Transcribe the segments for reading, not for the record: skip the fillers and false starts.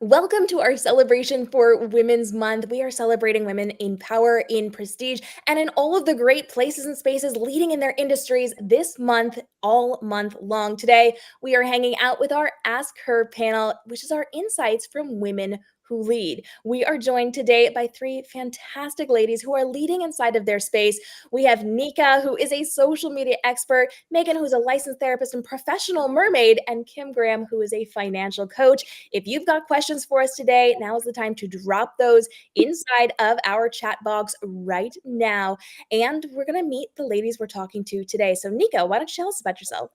Welcome to our celebration for Women's Month. We are celebrating women in power, in prestige, and in all of the great places and spaces leading in their industries this month, all month long. Today, we are hanging out with our Ask Her panel, which is our insights from women who lead. We are joined today by three fantastic ladies who are leading inside of their space. We have Nika, who is a social media expert, Meagan, who's a licensed therapist and professional mermaid, and Kim Graham, who is a financial coach. If you've got questions for us today, now is the time to drop those inside of our chat box right now. And we're going to meet the ladies we're talking to today. So, Nika, why don't you tell us about yourself?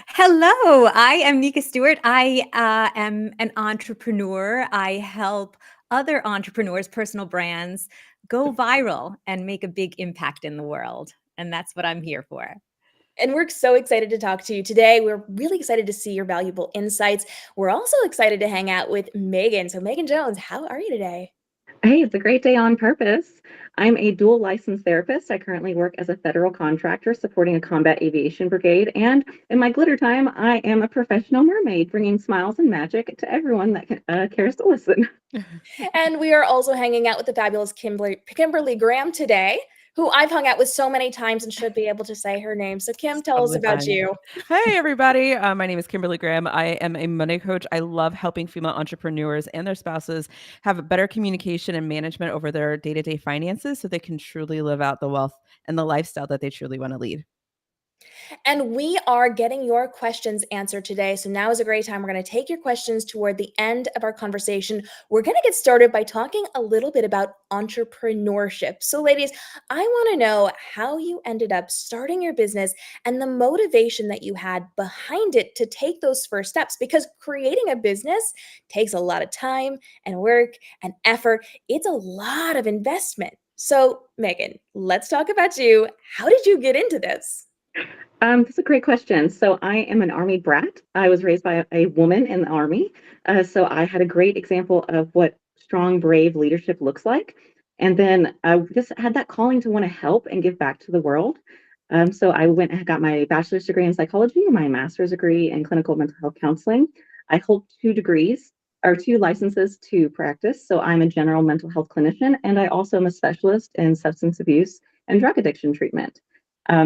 Hello, I am Nika Stewart. I am an entrepreneur. I help other entrepreneurs, personal brands, go viral and make a big impact in the world. And that's what I'm here for. And we're so excited to talk to you today. We're really excited to see your valuable insights. We're also excited to hang out with Meagan. So, Meagan Jones, how are you today? Hey, it's a great day on purpose. I'm a dual licensed therapist. I currently work as a federal contractor supporting a combat aviation brigade. And in my glitter time, I am a professional mermaid, bringing smiles and magic to everyone that cares to listen. And we are also hanging out with the fabulous Kimberly Graham today, who I've hung out with so many times and should be able to say her name. So, Kim, It's tell us totally about fine. you. Hey, everybody. My name is Kimberly Graham. I am a money coach. I love helping female entrepreneurs and their spouses have better communication and management over their day-to-day finances so they can truly live out the wealth and the lifestyle that they truly want to lead. And we are getting your questions answered today. So now is a great time. We're going to take your questions toward the end of our conversation. We're going to get started by talking a little bit about entrepreneurship. So, ladies, I want to know how you ended up starting your business and the motivation that you had behind it to take those first steps, because creating a business takes a lot of time and work and effort. It's a lot of investment. So, Meagan, let's talk about you. How did you get into this? That's a great question. So I am an Army brat. I was raised by a woman in the Army. So I had a great example of what strong, brave leadership looks like. And then I just had that calling to want to help and give back to the world. So I went and got my bachelor's degree in psychology and my master's degree in clinical mental health counseling. I hold two degrees or two licenses to practice. So I'm a general mental health clinician, and I also am a specialist in substance abuse and drug addiction treatment.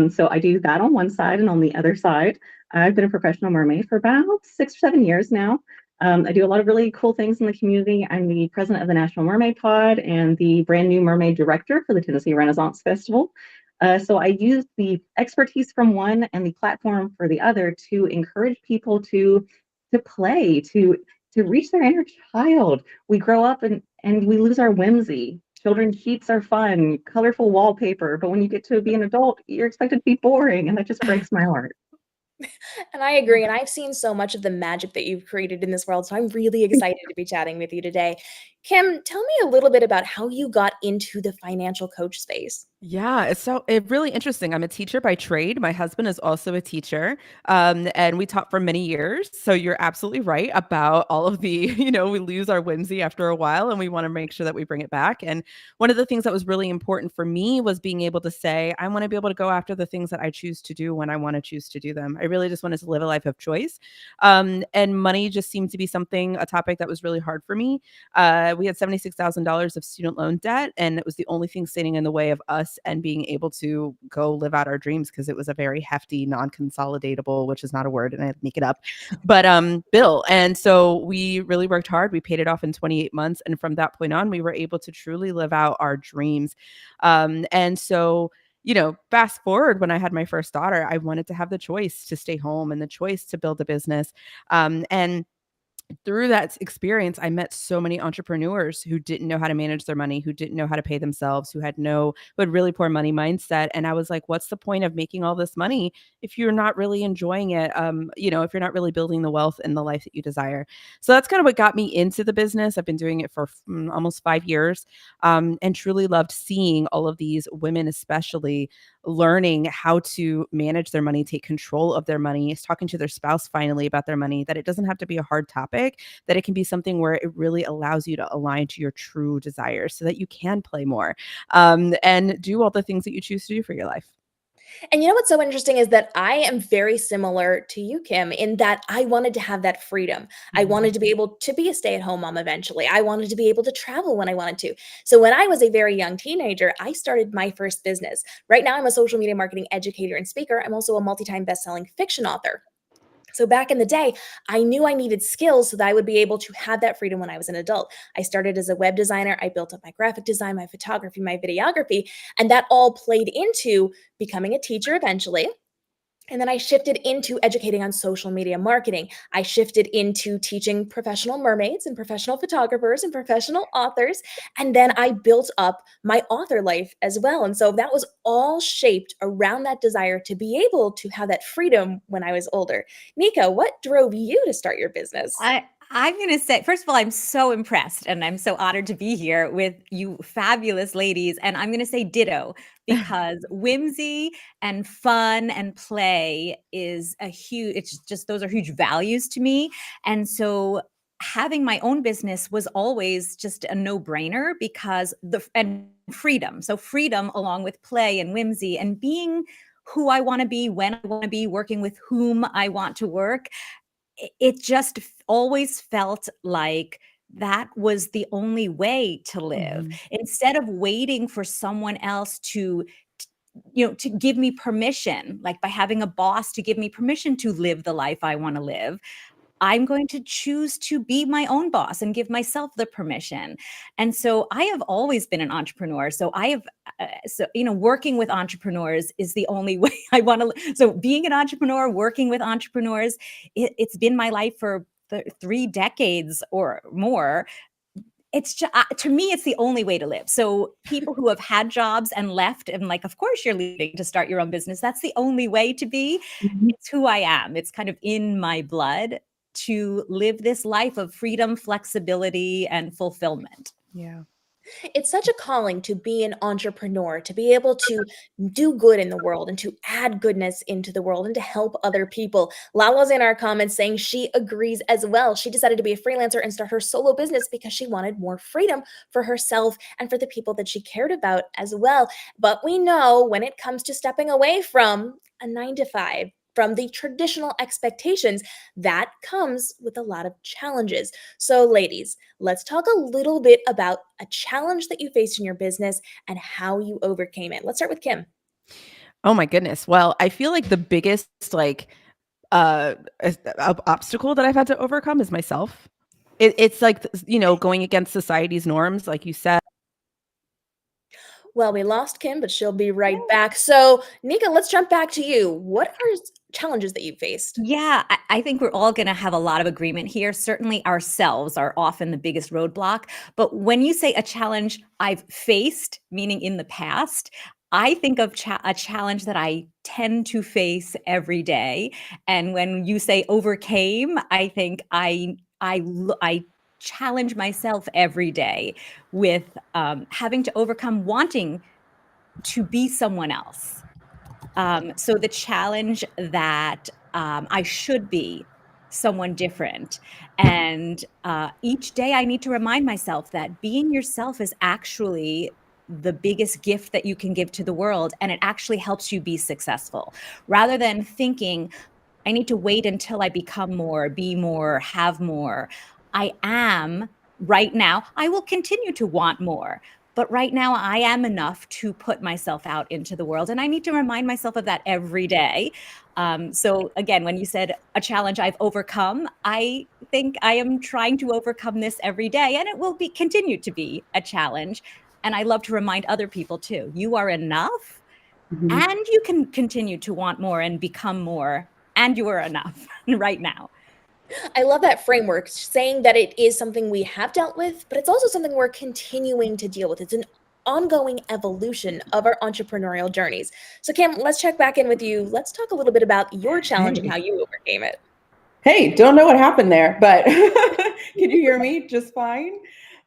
So I do that on one side, and on the other side, I've been a professional mermaid for about 6 or 7 years now. I do a lot of really cool things in the community. I'm the president of the National Mermaid Pod and the brand new mermaid director for the Tennessee Renaissance Festival. So I use the expertise from one and the platform for the other to encourage people to play, to reach their inner child. We grow up and we lose our whimsy. Children's sheets are fun, colorful wallpaper, but when you get to be an adult, you're expected to be boring, and that just breaks my heart. And I agree. And I've seen so much of the magic that you've created in this world. So I'm really excited to be chatting with you today. Kim, tell me a little bit about how you got into the financial coach space. Yeah, it's really interesting. I'm a teacher by trade. My husband is also a teacher, and we taught for many years. So you're absolutely right about all of the, we lose our whimsy after a while, and we want to make sure that we bring it back. And one of the things that was really important for me was being able to say, I want to be able to go after the things that I choose to do when I want to choose to do them. I really just wanted to live a life of choice, and money just seemed to be a topic that was really hard for me. We had $76,000 of student loan debt, and it was the only thing standing in the way of us and being able to go live out our dreams, because it was a very hefty, non-consolidatable, which is not a word and I make it up, but bill. And so we really worked hard. We paid it off in 28 months. And from that point on, we were able to truly live out our dreams. And so fast forward, when I had my first daughter, I wanted to have the choice to stay home and the choice to build a business. And through that experience, I met so many entrepreneurs who didn't know how to manage their money, who didn't know how to pay themselves, who had really poor money mindset. And I was like, what's the point of making all this money if you're not really enjoying it? If you're not really building the wealth and the life that you desire. So that's kind of what got me into the business. I've been doing it for almost 5 years, and truly loved seeing all of these women, especially learning how to manage their money, take control of their money, talking to their spouse finally about their money, that it doesn't have to be a hard topic, that it can be something where it really allows you to align to your true desires so that you can play more, and do all the things that you choose to do for your life. And you know what's so interesting is that I am very similar to you, Kim, in that I wanted to have that freedom. I wanted to be able to be a stay-at-home mom eventually. I wanted to be able to travel when I wanted to. So when I was a very young teenager, I started my first business. Right now, I'm a social media marketing educator and speaker. I'm also a multi-time best-selling fiction author. So back in the day, I knew I needed skills so that I would be able to have that freedom when I was an adult. I started as a web designer. I built up my graphic design, my photography, my videography, and that all played into becoming a teacher eventually. And then I shifted into educating on social media marketing. I shifted into teaching professional mermaids and professional photographers and professional authors. And then I built up my author life as well. And so that was all shaped around that desire to be able to have that freedom when I was older. Nika, what drove you to start your business? I'm going to say, first of all, I'm so impressed and I'm so honored to be here with you fabulous ladies. And I'm going to say ditto, because whimsy and fun and play is it's just, those are huge values to me. And so having my own business was always just a no-brainer, because and freedom. So freedom along with play and whimsy and being who I want to be, when I want to be, working with whom I want to work. It just always felt like that was the only way to live. Instead of waiting for someone else to give me permission, like by having a boss to give me permission to live the life I want to live, I'm going to choose to be my own boss and give myself the permission. And so I have always been an entrepreneur. So working with entrepreneurs is the only way I want to. So being an entrepreneur, working with entrepreneurs, it's been my life for 3 decades or more. It's just, to me, it's the only way to live. So people who have had jobs and left, and like, of course you're leaving to start your own business. That's the only way to be. It's who I am. It's kind of in my blood to live this life of freedom, flexibility, and fulfillment. Yeah. It's such a calling to be an entrepreneur, to be able to do good in the world and to add goodness into the world and to help other people. Lala's in our comments saying she agrees as well. She decided to be a freelancer and start her solo business because she wanted more freedom for herself and for the people that she cared about as well. But we know when it comes to stepping away from a 9 to 5, from the traditional expectations, that comes with a lot of challenges. So, ladies, let's talk a little bit about a challenge that you faced in your business and how you overcame it. Let's start with Kim. Oh my goodness. Well, I feel like the biggest uh obstacle that I've had to overcome is myself. It's like, going against society's norms, like you said. Well, we lost Kim, but she'll be right back. So, Nika, let's jump back to you. What are challenges that you faced? Yeah, I think we're all going to have a lot of agreement here. Certainly ourselves are often the biggest roadblock. But when you say a challenge I've faced, meaning in the past, I think of a challenge that I tend to face every day. And when you say overcame, I think I challenge myself every day with having to overcome wanting to be someone else. So the challenge that I should be someone different. And each day I need to remind myself that being yourself is actually the biggest gift that you can give to the world. And it actually helps you be successful, rather than thinking, I need to wait until I become more, be more, have more. I am right now. I will continue to want more. But right now, I am enough to put myself out into the world. And I need to remind myself of that every day. So again, when you said a challenge I've overcome, I think I am trying to overcome this every day. And it will continue to be a challenge. And I love to remind other people too, you are enough. And you can continue to want more and become more. And you are enough right now. I love that framework, saying that it is something we have dealt with, but it's also something we're continuing to deal with. It's an ongoing evolution of our entrepreneurial journeys. So, Kim, let's check back in with you. Let's talk a little bit about your challenge and how you overcame it. Hey, don't know what happened there, but can you hear me just fine?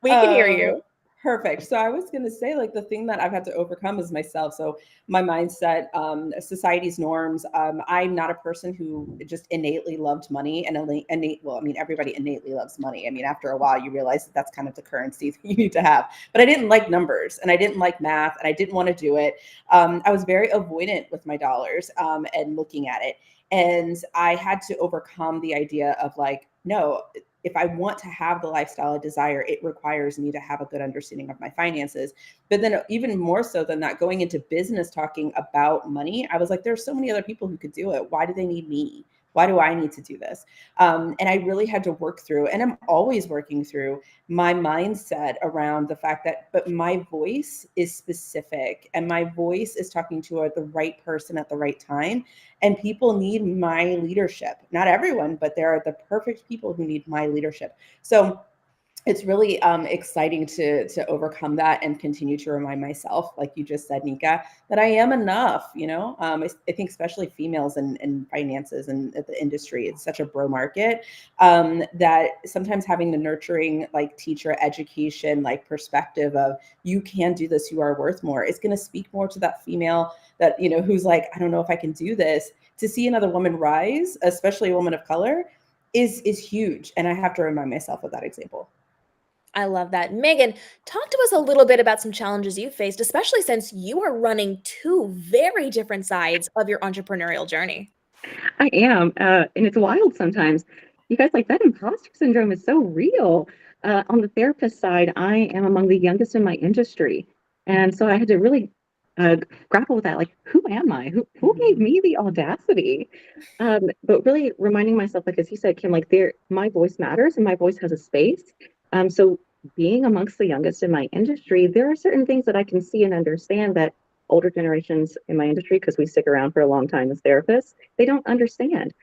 We can hear you. Perfect. So I was going to say, like, the thing that I've had to overcome is myself. So my mindset, society's norms. I'm not a person who just innately loved money and well, I mean, everybody innately loves money. I mean, after a while, you realize that that's kind of the currency that you need to have. But I didn't like numbers, and I didn't like math, and I didn't want to do it. I was very avoidant with my dollars, and looking at it. And I had to overcome the idea of, like, no, if I want to have the lifestyle I desire, it requires me to have a good understanding of my finances. But then even more so than that, going into business, talking about money, I was like, there's so many other people who could do it. Why do they need me? Why do I need to do this? And I really had to work through, and I'm always working through my mindset around the fact that, but my voice is specific, and my voice is talking to the right person at the right time. And people need my leadership. Not everyone, but there are the perfect people who need my leadership. So it's really exciting to overcome that and continue to remind myself, like you just said, Nika, that I am enough. I think especially females in finances and the industry, it's such a bro market, that sometimes having the nurturing, like, teacher education, like, perspective of, you can do this, you are worth more, it's going to speak more to that female that, who's like, I don't know if I can do this. To see another woman rise, especially a woman of color, is huge. And I have to remind myself of that example. I love that. Meagan, talk to us a little bit about some challenges you faced, especially since you are running two very different sides of your entrepreneurial journey. I am, and it's wild sometimes. You guys, like, that imposter syndrome is so real. On the therapist side, I am among the youngest in my industry, and so I had to really grapple with that. Like, who am I? Who gave me the audacity? But really reminding myself, like, as you said, Kim, like, my voice matters, and my voice has a space. So being amongst the youngest in my industry, there are certain things that I can see and understand that older generations in my industry, because we stick around for a long time as therapists, they don't understand.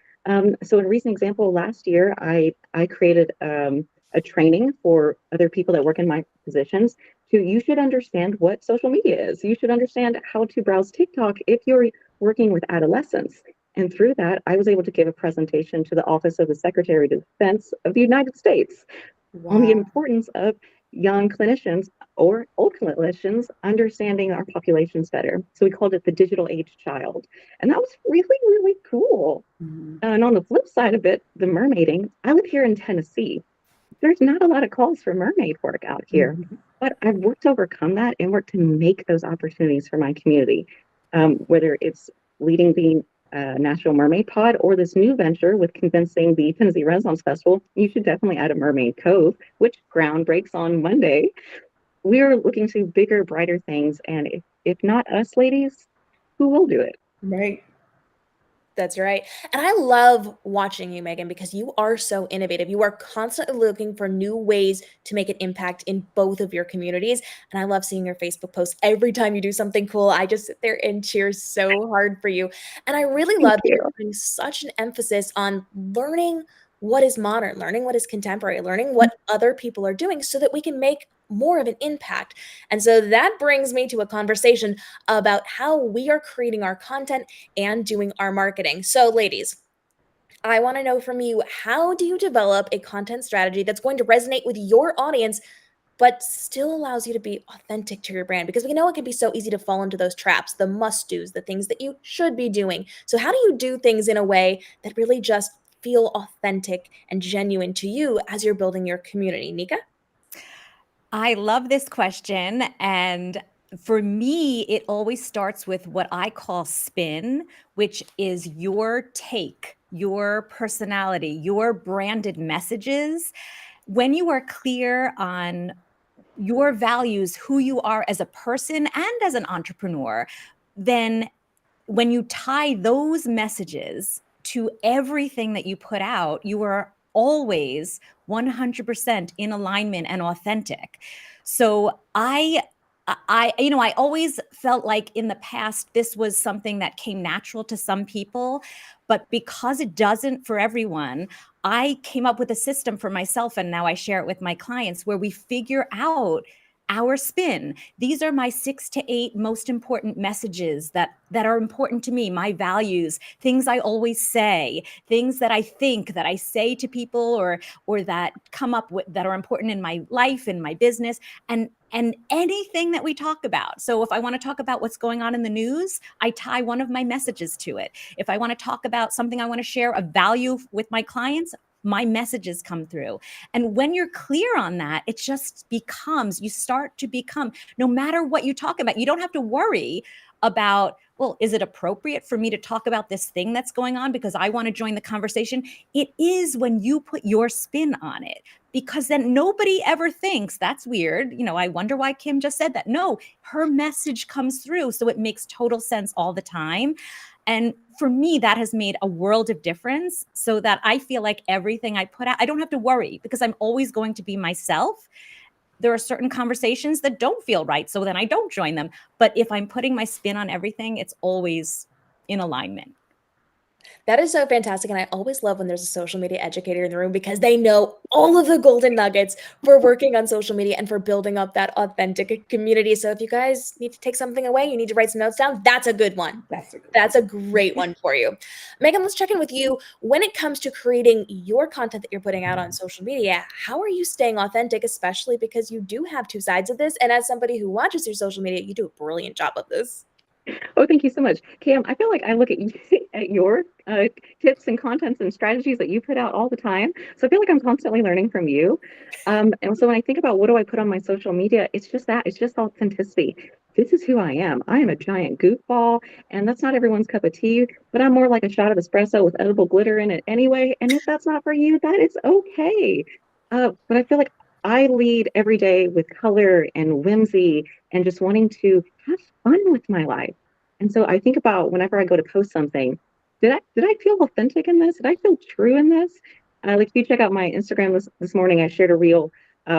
So in a recent example, last year, I created a training for other people that work in my positions you should understand what social media is. You should understand how to browse TikTok if you're working with adolescents. And through that, I was able to give a presentation to the Office of the Secretary of Defense of the United States on the importance of young clinicians or old clinicians understanding our populations better. So we called it the digital age child. And that was really, really cool. Mm-hmm. And on the flip side of it, the mermaiding, I live here in Tennessee. There's not a lot of calls for mermaid work out here, Mm-hmm. but I've worked to overcome that and worked to make those opportunities for my community, whether it's leading the National Mermaid Pod or this new venture with convincing the Tennessee Renaissance Festival. You should definitely add a Mermaid Cove, which ground breaks on Monday. We are looking to bigger, brighter things, and if not us, ladies, who will do it? Right. That's right. And I love watching you, Meagan, because you are so innovative. You are constantly looking for new ways to make an impact in both of your communities. And I love seeing your Facebook posts every time you do something cool. I just sit there and cheer so hard for you. And I really Thank love that you. you're putting such an emphasis on learning what is modern, learning what is contemporary, learning what other people are doing so that we can make more of an impact. And so that brings me to a conversation about how we are creating our content and doing our marketing. So, ladies, I want to know from you, how do you develop a content strategy that's going to resonate with your audience, but still allows you to be authentic to your brand? Because we know it can be so easy to fall into those traps, the must do's, the things that you should be doing. So, how do you do things in a way that really just feel authentic and genuine to you as you're building your community? Nika? I love this question. And for me, it always starts with what I call spin, which is your take, your personality, your branded messages. When you are clear on your values, who you are as a person and as an entrepreneur, then when you tie those messages to everything that you put out, you are always 100% in alignment and authentic. So I always felt like in the past, this was something that came natural to some people, but because it doesn't for everyone, I came up with a system for myself, and now I share it with my clients, where we figure out Our spin. These are my 6 to 8 most important messages that are important to me, my values, things I always say, things that I think that I say to people or that come up with that are important in my life, in my business, and anything that we talk about. So if I want to talk about what's going on in the news, I tie one of my messages to it. If I want to talk about something I want to share, a value with my clients, my messages come through. And when you're clear on that, it just becomes, you start to become, no matter what you talk about, you don't have to worry about, well, is it appropriate for me to talk about this thing that's going on because I want to join the conversation? It is when you put your spin on it, because then nobody ever thinks that's weird. I wonder why Kim just said that. No, her message comes through. So it makes total sense all the time. And for me, that has made a world of difference, so that I feel like everything I put out, I don't have to worry because I'm always going to be myself. There are certain conversations that don't feel right, so then I don't join them. But if I'm putting my spin on everything, it's always in alignment. That is so fantastic. And I always love when there's a social media educator in the room because they know all of the golden nuggets for working on social media and for building up that authentic community. So if you guys need to take something away, you need to write some notes down, that's a good one. That's a great one for you. Meagan, let's check in with you. When it comes to creating your content that you're putting out on social media, how are you staying authentic, especially because you do have two sides of this? And as somebody who watches your social media, you do a brilliant job of this. Oh, thank you so much. Cam, I feel like I look at at your tips and contents and strategies that you put out all the time. So I feel like I'm constantly learning from you. And so when I think about what do I put on my social media, it's just that, it's just authenticity. This is who I am. I am a giant goofball, and that's not everyone's cup of tea, but I'm more like a shot of espresso with edible glitter in it anyway. And if that's not for you, that is okay. But I feel like I lead every day with color and whimsy and just wanting to have fun with my life. And so I think about whenever I go to post something, did I feel authentic in this? Did I feel true in this? Like if you check out my Instagram this morning, I shared a reel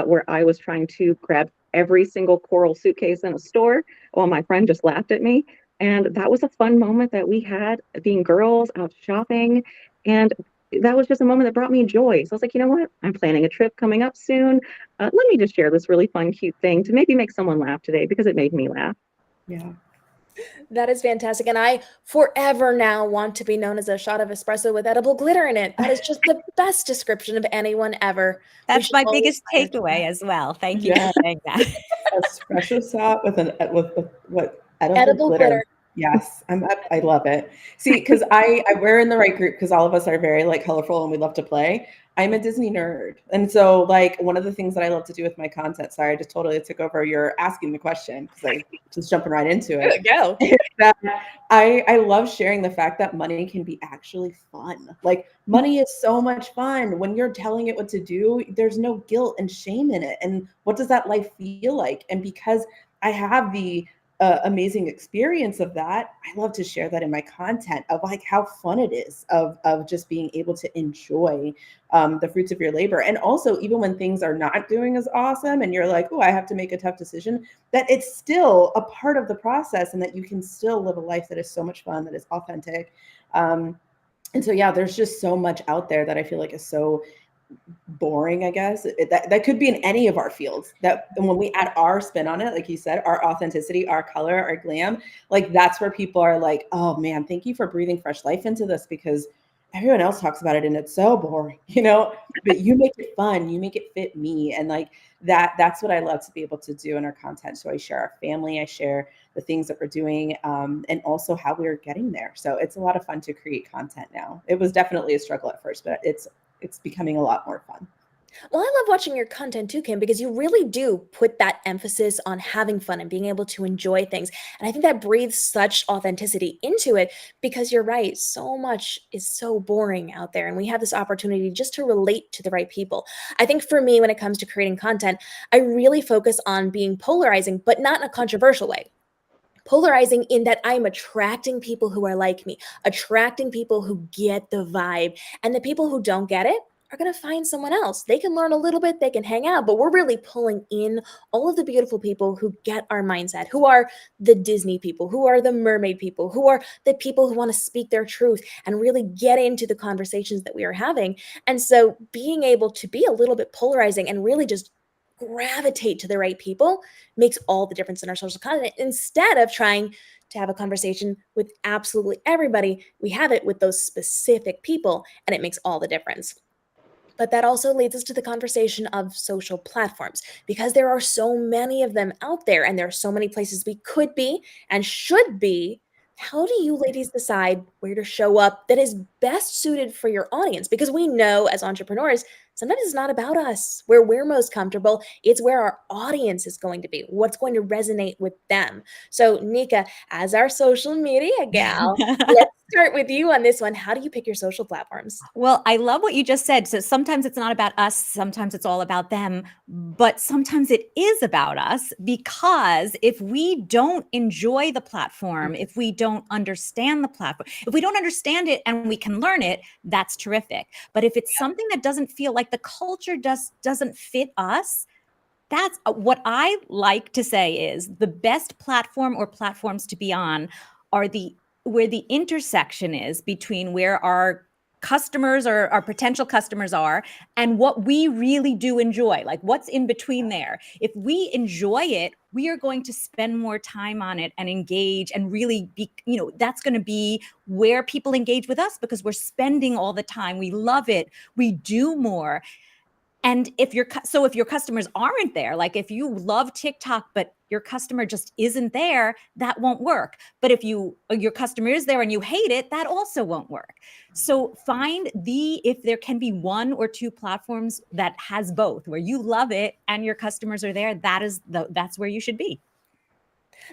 where I was trying to grab every single coral suitcase in a store while my friend just laughed at me. And that was a fun moment that we had being girls out shopping. And that was just a moment that brought me joy. So I was like, you know what? I'm planning a trip coming up soon. Let me just share this really fun, cute thing to maybe make someone laugh today because it made me laugh. Yeah. That is fantastic. And I forever now want to be known as a shot of espresso with edible glitter in it. That is just the best description of anyone ever. That's my biggest takeaway as well. Thank you for saying that. Espresso shot with what Edible glitter. Yes, I love it. See, because we're in the right group because all of us are very like colorful and we love to play. I'm a Disney nerd. And so like one of the things that I love to do with my content, sorry, I just totally took over your asking the question because I just jumping right into it. Go. I love sharing the fact that money can be actually fun. Like money is so much fun. When you're telling it what to do, there's no guilt and shame in it. And what does that life feel like? And because I have the amazing experience of that, I love to share that in my content of like how fun it is of just being able to enjoy the fruits of your labor. And also even when things are not doing as awesome and you're like, oh, I have to make a tough decision, that it's still a part of the process and that you can still live a life that is so much fun, that is authentic. And so, yeah, there's just so much out there that I feel like is so boring, I guess. That could be in any of our fields, that when we add our spin on it, like you said, our authenticity, our color, our glam, like that's where people are like, oh man, thank you for breathing fresh life into this because everyone else talks about it and it's so boring, but you make it fun, you make it fit me. And like that's what I love to be able to do in our content. So I share our family, I share the things that we're doing, and also how we're getting there. So it's a lot of fun to create content now. It was definitely a struggle at first, but it's becoming a lot more fun. Well, I love watching your content too, Kim, because you really do put that emphasis on having fun and being able to enjoy things. And I think that breathes such authenticity into it because you're right. So much is so boring out there. And we have this opportunity just to relate to the right people. I think for me, when it comes to creating content, I really focus on being polarizing, but not in a controversial way. Polarizing in that I'm attracting people who are like me, attracting people who get the vibe, and the people who don't get it are going to find someone else. They can learn a little bit, they can hang out, but we're really pulling in all of the beautiful people who get our mindset, who are the Disney people, who are the mermaid people, who are the people who want to speak their truth and really get into the conversations that we are having. And so being able to be a little bit polarizing and really just gravitate to the right people makes all the difference in our social content. Instead of trying to have a conversation with absolutely everybody, we have it with those specific people, and it makes all the difference. But that also leads us to the conversation of social platforms, because there are so many of them out there and there are so many places we could be and should be. How do you ladies decide where to show up that is best suited for your audience? Because we know as entrepreneurs, sometimes it's not about us, where we're most comfortable. It's where our audience is going to be, what's going to resonate with them. So, Nika, as our social media gal, let's start with you on this one. How do you pick your social platforms? Well, I love what you just said. So sometimes it's not about us, sometimes it's all about them, but sometimes it is about us, because if we don't enjoy the platform, if we don't understand the platform, if we don't understand it and we can learn it, that's terrific. But if it's something that doesn't feel like the culture doesn't fit us, that's what I like to say is the best platform or platforms to be on are where the intersection is between where our customers or our potential customers are and what we really do enjoy, like what's in between there. If we enjoy it, we are going to spend more time on it and engage and really be, that's going to be where people engage with us, because we're spending all the time. We love it. We do more. And if your customers aren't there, like if you love TikTok, but your customer just isn't there, that won't work. But if your customer is there and you hate it, that also won't work. So if there can be one or two platforms that has both, where you love it and your customers are there, that's where you should be.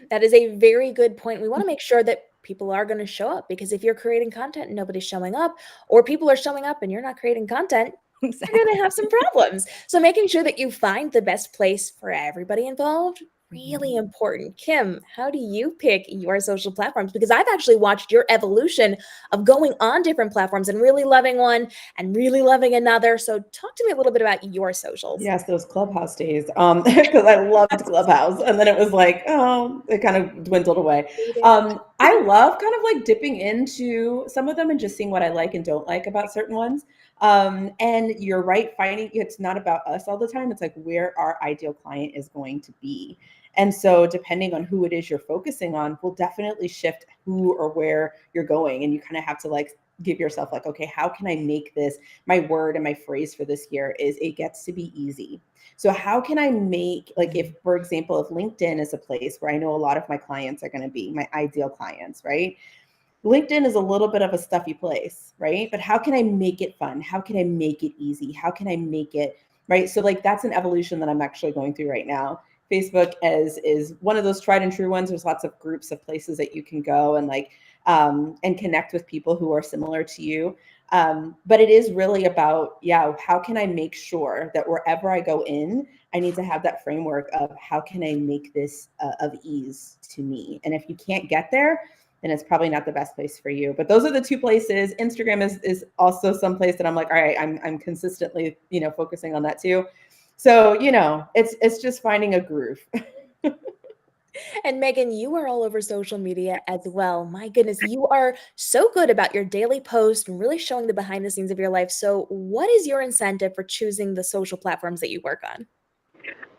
That is a very good point. We want to make sure that people are going to show up, because if you're creating content and nobody's showing up, or people are showing up and you're not creating content, Exactly. you're going to have some problems. So making sure that you find the best place for everybody involved, really important. Kim, how do you pick your social platforms? Because I've actually watched your evolution of going on different platforms and really loving one and really loving another. So talk to me a little bit about your socials. Yes, those Clubhouse days. Because I loved Clubhouse, and then it was like, oh, it kind of dwindled away. I love kind of like dipping into some of them and just seeing what I like and don't like about certain ones. And you're right, finding it's not about us all the time. It's like where our ideal client is going to be. And so depending on who it is you're focusing on will definitely shift who or where you're going. And you kind of have to like give yourself like, okay, how can I make this, my word and my phrase for this year is it gets to be easy. So how can I make, like, if, for example, if LinkedIn is a place where I know a lot of my clients are going to be my ideal clients, right? LinkedIn is a little bit of a stuffy place, right? But how can I make it fun? How can I make it easy? How can I make it, right? So like, that's an evolution that I'm actually going through right now. Facebook is one of those tried and true ones. There's lots of groups of places that you can go and like, and connect with people who are similar to you. But it is really about, how can I make sure that wherever I go in, I need to have that framework of how can I make this of ease to me? And if you can't get there, then it's probably not the best place for you. But those are the two places. Instagram is also some place that I'm like, all right, I'm consistently, focusing on that too. So, it's just finding a groove. And Meagan, you are all over social media as well. My goodness, you are so good about your daily post and really showing the behind the scenes of your life. So what is your incentive for choosing the social platforms that you work on?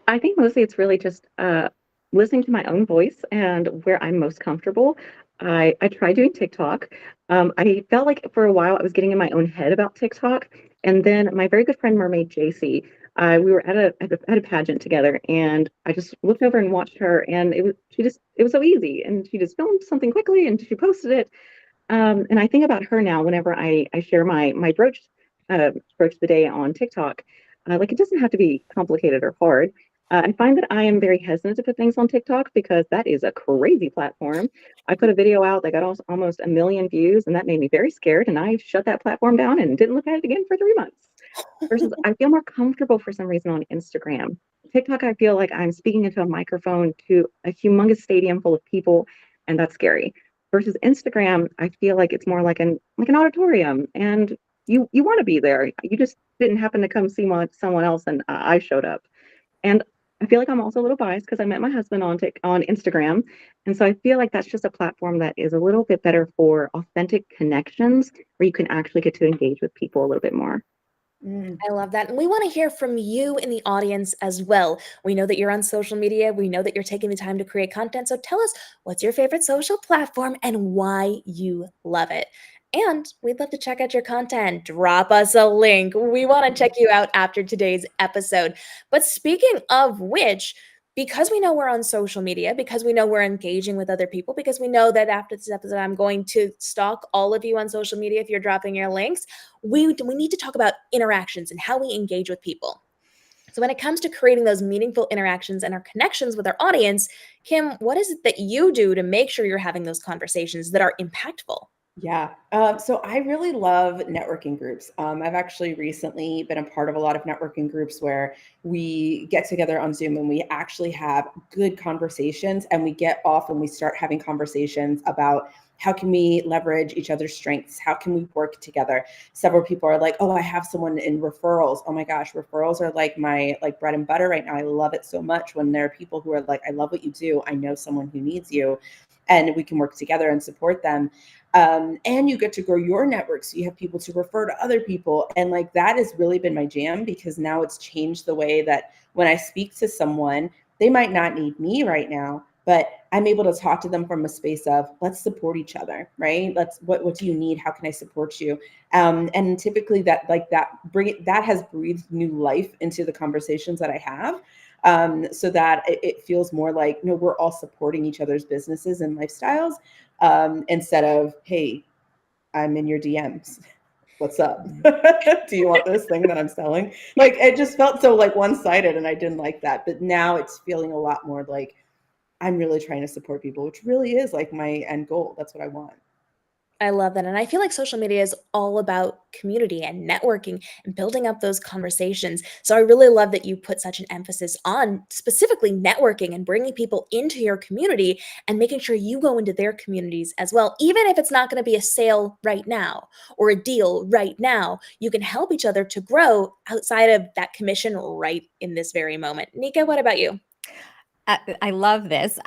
I think mostly it's really just listening to my own voice and where I'm most comfortable. I tried doing TikTok. I felt like for a while I was getting in my own head about TikTok. And then my very good friend Mermaid JC, we were at a pageant together, and I just looked over and watched her, and it was so easy, and she just filmed something quickly and she posted it. And I think about her now whenever I share my brooch of the day on TikTok. Like, it doesn't have to be complicated or hard. I find that I am very hesitant to put things on TikTok because that is a crazy platform. I put a video out that got almost 1 million views, and that made me very scared. And I shut that platform down and didn't look at it again for 3 months. Versus, I feel more comfortable for some reason on Instagram. TikTok, I feel like I'm speaking into a microphone to a humongous stadium full of people, and that's scary. Versus Instagram, I feel like it's more like an auditorium, and you want to be there. You just didn't happen to come see someone else, and I showed up. And I feel like I'm also a little biased because I met my husband on Instagram, and so I feel like that's just a platform that is a little bit better for authentic connections, where you can actually get to engage with people a little bit more. I love that. And we want to hear from you in the audience as well. We know that you're on social media. We know that you're taking the time to create content. So tell us, what's your favorite social platform and why you love it? And we'd love to check out your content. Drop us a link. We want to check you out after today's episode. But speaking of which, because we know we're on social media, because we know we're engaging with other people, because we know that after this episode, I'm going to stalk all of you on social media if you're dropping your links, we need to talk about interactions and how we engage with people. So when it comes to creating those meaningful interactions and our connections with our audience, Kim, what is it that you do to make sure you're having those conversations that are impactful? Yeah. So I really love networking groups. I've actually recently been a part of a lot of networking groups where we get together on Zoom and we actually have good conversations, and we get off and we start having conversations about how can we leverage each other's strengths? How can we work together? Several people are like, oh, I have someone in referrals. Oh my gosh, referrals are like my bread and butter right now. I love it so much when there are people who are like, I love what you do. I know someone who needs you, and we can work together and support them. And you get to grow your network, so you have people to refer to other people. And like that has really been my jam, because now it's changed the way that when I speak to someone, they might not need me right now, but I'm able to talk to them from a space of, let's support each other, right? What do you need? How can I support you? And typically that has breathed new life into the conversations that I have. So that it feels more like, no, we're all supporting each other's businesses and lifestyles, instead of, hey, I'm in your DMs. What's up? Do you want this thing that I'm selling? Like, it just felt so like one-sided, and I didn't like that. But now it's feeling a lot more like I'm really trying to support people, which really is like my end goal. That's what I want. I love that. And I feel like social media is all about community and networking and building up those conversations. So I really love that you put such an emphasis on specifically networking and bringing people into your community and making sure you go into their communities as well. Even if it's not going to be a sale right now or a deal right now, you can help each other to grow outside of that commission right in this very moment. Nika, what about you? I love this.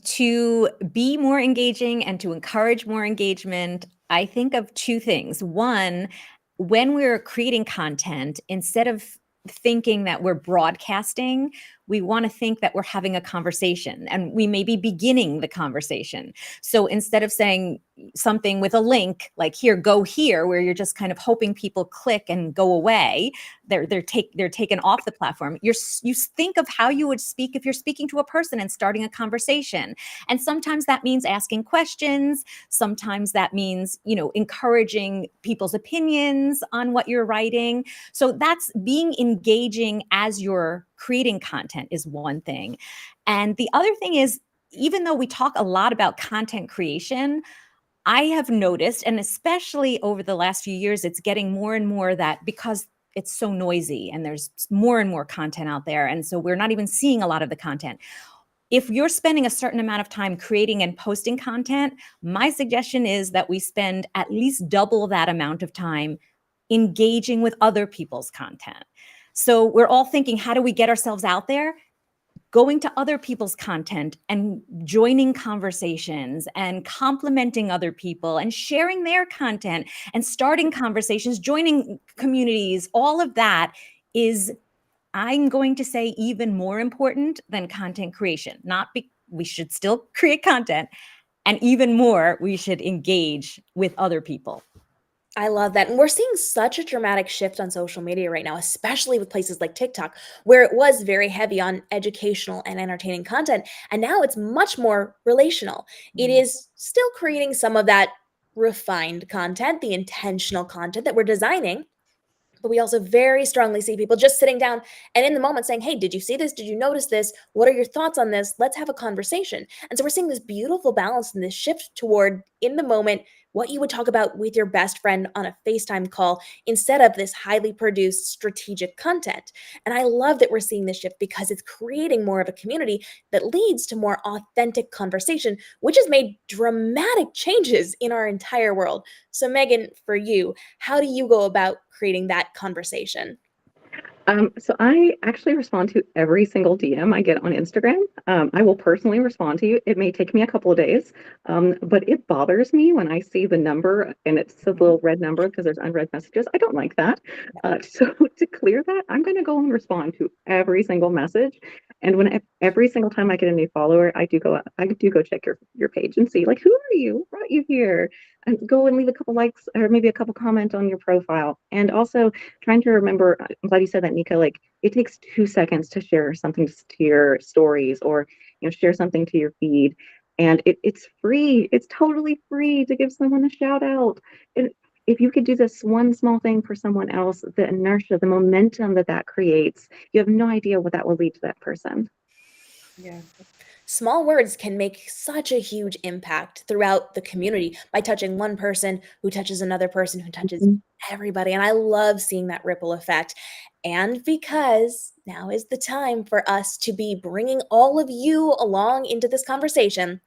To be more engaging and to encourage more engagement, I think of two things. One, when we're creating content, instead of thinking that we're broadcasting, we want to think that we're having a conversation, and we may be beginning the conversation. So instead of saying something with a link like here, go here, where you're just kind of hoping people click and go away, they're taken off the platform. You think of how you would speak if you're speaking to a person and starting a conversation. And sometimes that means asking questions. Sometimes that means, encouraging people's opinions on what you're writing. So that's being engaging as you're creating content is one thing. And the other thing is, even though we talk a lot about content creation, I have noticed, and especially over the last few years, it's getting more and more that because it's so noisy and there's more and more content out there, and so we're not even seeing a lot of the content. If you're spending a certain amount of time creating and posting content, my suggestion is that we spend at least double that amount of time engaging with other people's content. So we're all thinking, how do we get ourselves out there? Going to other people's content and joining conversations and complimenting other people and sharing their content and starting conversations, joining communities, all of that is, I'm going to say, even more important than content creation. We should still create content, and even more, we should engage with other people. I love that. And we're seeing such a dramatic shift on social media right now, especially with places like TikTok, where it was very heavy on educational and entertaining content. And now it's much more relational. It is still creating some of that refined content, the intentional content that we're designing. But we also very strongly see people just sitting down and in the moment saying, hey, did you see this? Did you notice this? What are your thoughts on this? Let's have a conversation. And so we're seeing this beautiful balance and this shift toward in the moment what you would talk about with your best friend on a FaceTime call instead of this highly produced strategic content. And I love that we're seeing this shift because it's creating more of a community that leads to more authentic conversation, which has made dramatic changes in our entire world. So, Meagan, for you, how do you go about creating that conversation? So I actually respond to every single DM I get on Instagram. I will personally respond to you. It may take me a couple of days, but it bothers me when I see the number and it's a little red number because there's unread messages. I don't like that. So to clear that, I'm going to go and respond to every single message. And every single time I get a new follower, I do go check your page and see like, who are you? What brought you here? And go and leave a couple likes or maybe a couple comments on your profile. And also trying to remember, I'm glad you said that, Nika, like it takes 2 seconds to share something to your stories or, share something to your feed. And it's free. It's totally free to give someone a shout out. And if you could do this one small thing for someone else, the inertia, the momentum that creates, you have no idea what that will lead to that person. Yeah. Small words can make such a huge impact throughout the community by touching one person who touches another person who touches everybody. And I love seeing that ripple effect. And because now is the time for us to be bringing all of you along into this conversation,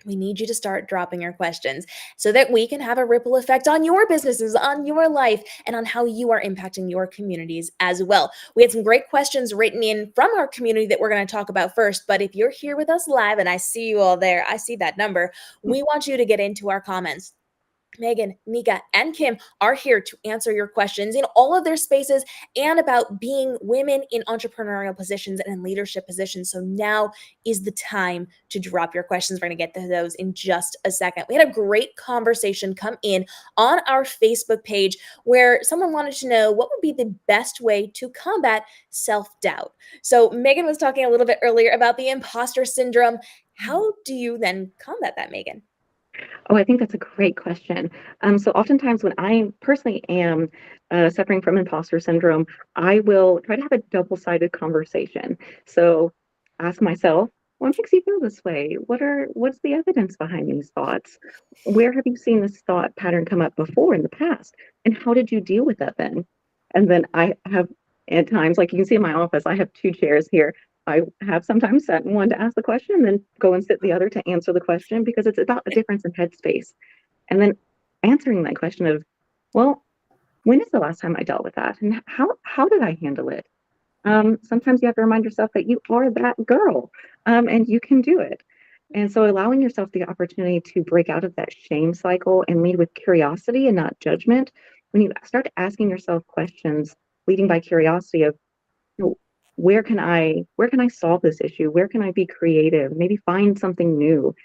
we need you to start dropping your questions so that we can have a ripple effect on your businesses, on your life, and on how you are impacting your communities as well. We had some great questions written in from our community that we're going to talk about first. But if you're here with us live, and I see you all there, I see that number, we want you to get into our comments. Meagan, Nika, and Kim are here to answer your questions in all of their spaces and about being women in entrepreneurial positions and in leadership positions. So now is the time to drop your questions. We're going to get to those in just a second. We had a great conversation come in on our Facebook page where someone wanted to know what would be the best way to combat self-doubt. So Meagan was talking a little bit earlier about the imposter syndrome. How do you then combat that, Meagan? Oh, I think that's a great question. So oftentimes when I personally am suffering from imposter syndrome, I will try to have a double-sided conversation. So ask myself, what makes you feel this way? What's the evidence behind these thoughts? Where have you seen this thought pattern come up before in the past? And how did you deal with that then? And then I have at times, like you can see in my office, I have 2 chairs here. I have sometimes sat in one to ask the question and then go and sit the other to answer the question because it's about a difference in headspace. And then answering that question of, well, when is the last time I dealt with that? And how did I handle it? Sometimes you have to remind yourself that you are that girl and you can do it. And so allowing yourself the opportunity to break out of that shame cycle and lead with curiosity and not judgment, when you start asking yourself questions leading by curiosity of, where can I solve this issue? Where can I be creative? Maybe find something new.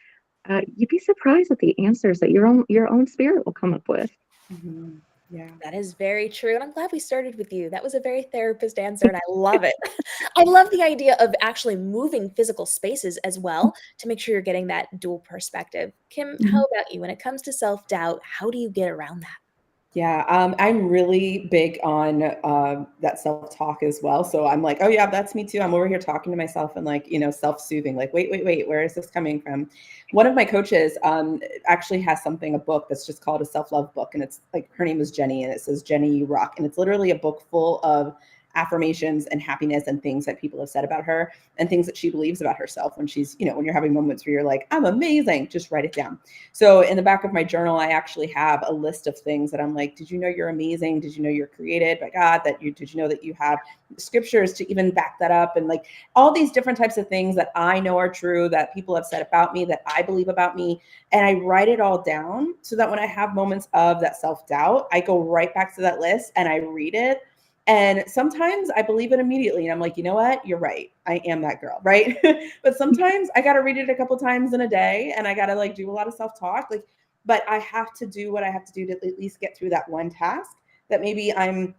You'd be surprised at the answers that your own spirit will come up with. Mm-hmm. Yeah, that is very true. And I'm glad we started with you. That was a very therapist answer, and I love it. I love the idea of actually moving physical spaces as well to make sure you're getting that dual perspective. Kim, how about you? When it comes to self-doubt, how do you get around that? Yeah, I'm really big on that self-talk as well. So I'm like, oh yeah, that's me too. I'm over here talking to myself and like, self-soothing, like, wait, where is this coming from? One of my coaches actually has a book that's just called a self-love book. And it's like, her name is Jenny and it says, Jenny, you rock. And it's literally a book full of affirmations and happiness and things that people have said about her and things that she believes about herself when she's, when you're having moments where you're like, I'm amazing, just write it down. So in the back of my journal, I actually have a list of things that I'm like, did you know you're amazing? Did you know you're created by God? Did you know that you have scriptures to even back that up? And like all these different types of things that I know are true, that people have said about me, that I believe about me. And I write it all down so that when I have moments of that self-doubt, I go right back to that list and I read it. And sometimes I believe it immediately. And I'm like, you know what? You're right. I am that girl. Right. But sometimes I got to read it a couple times in a day and I got to like do a lot of self-talk. But I have to do what I have to do to at least get through that one task that maybe I'm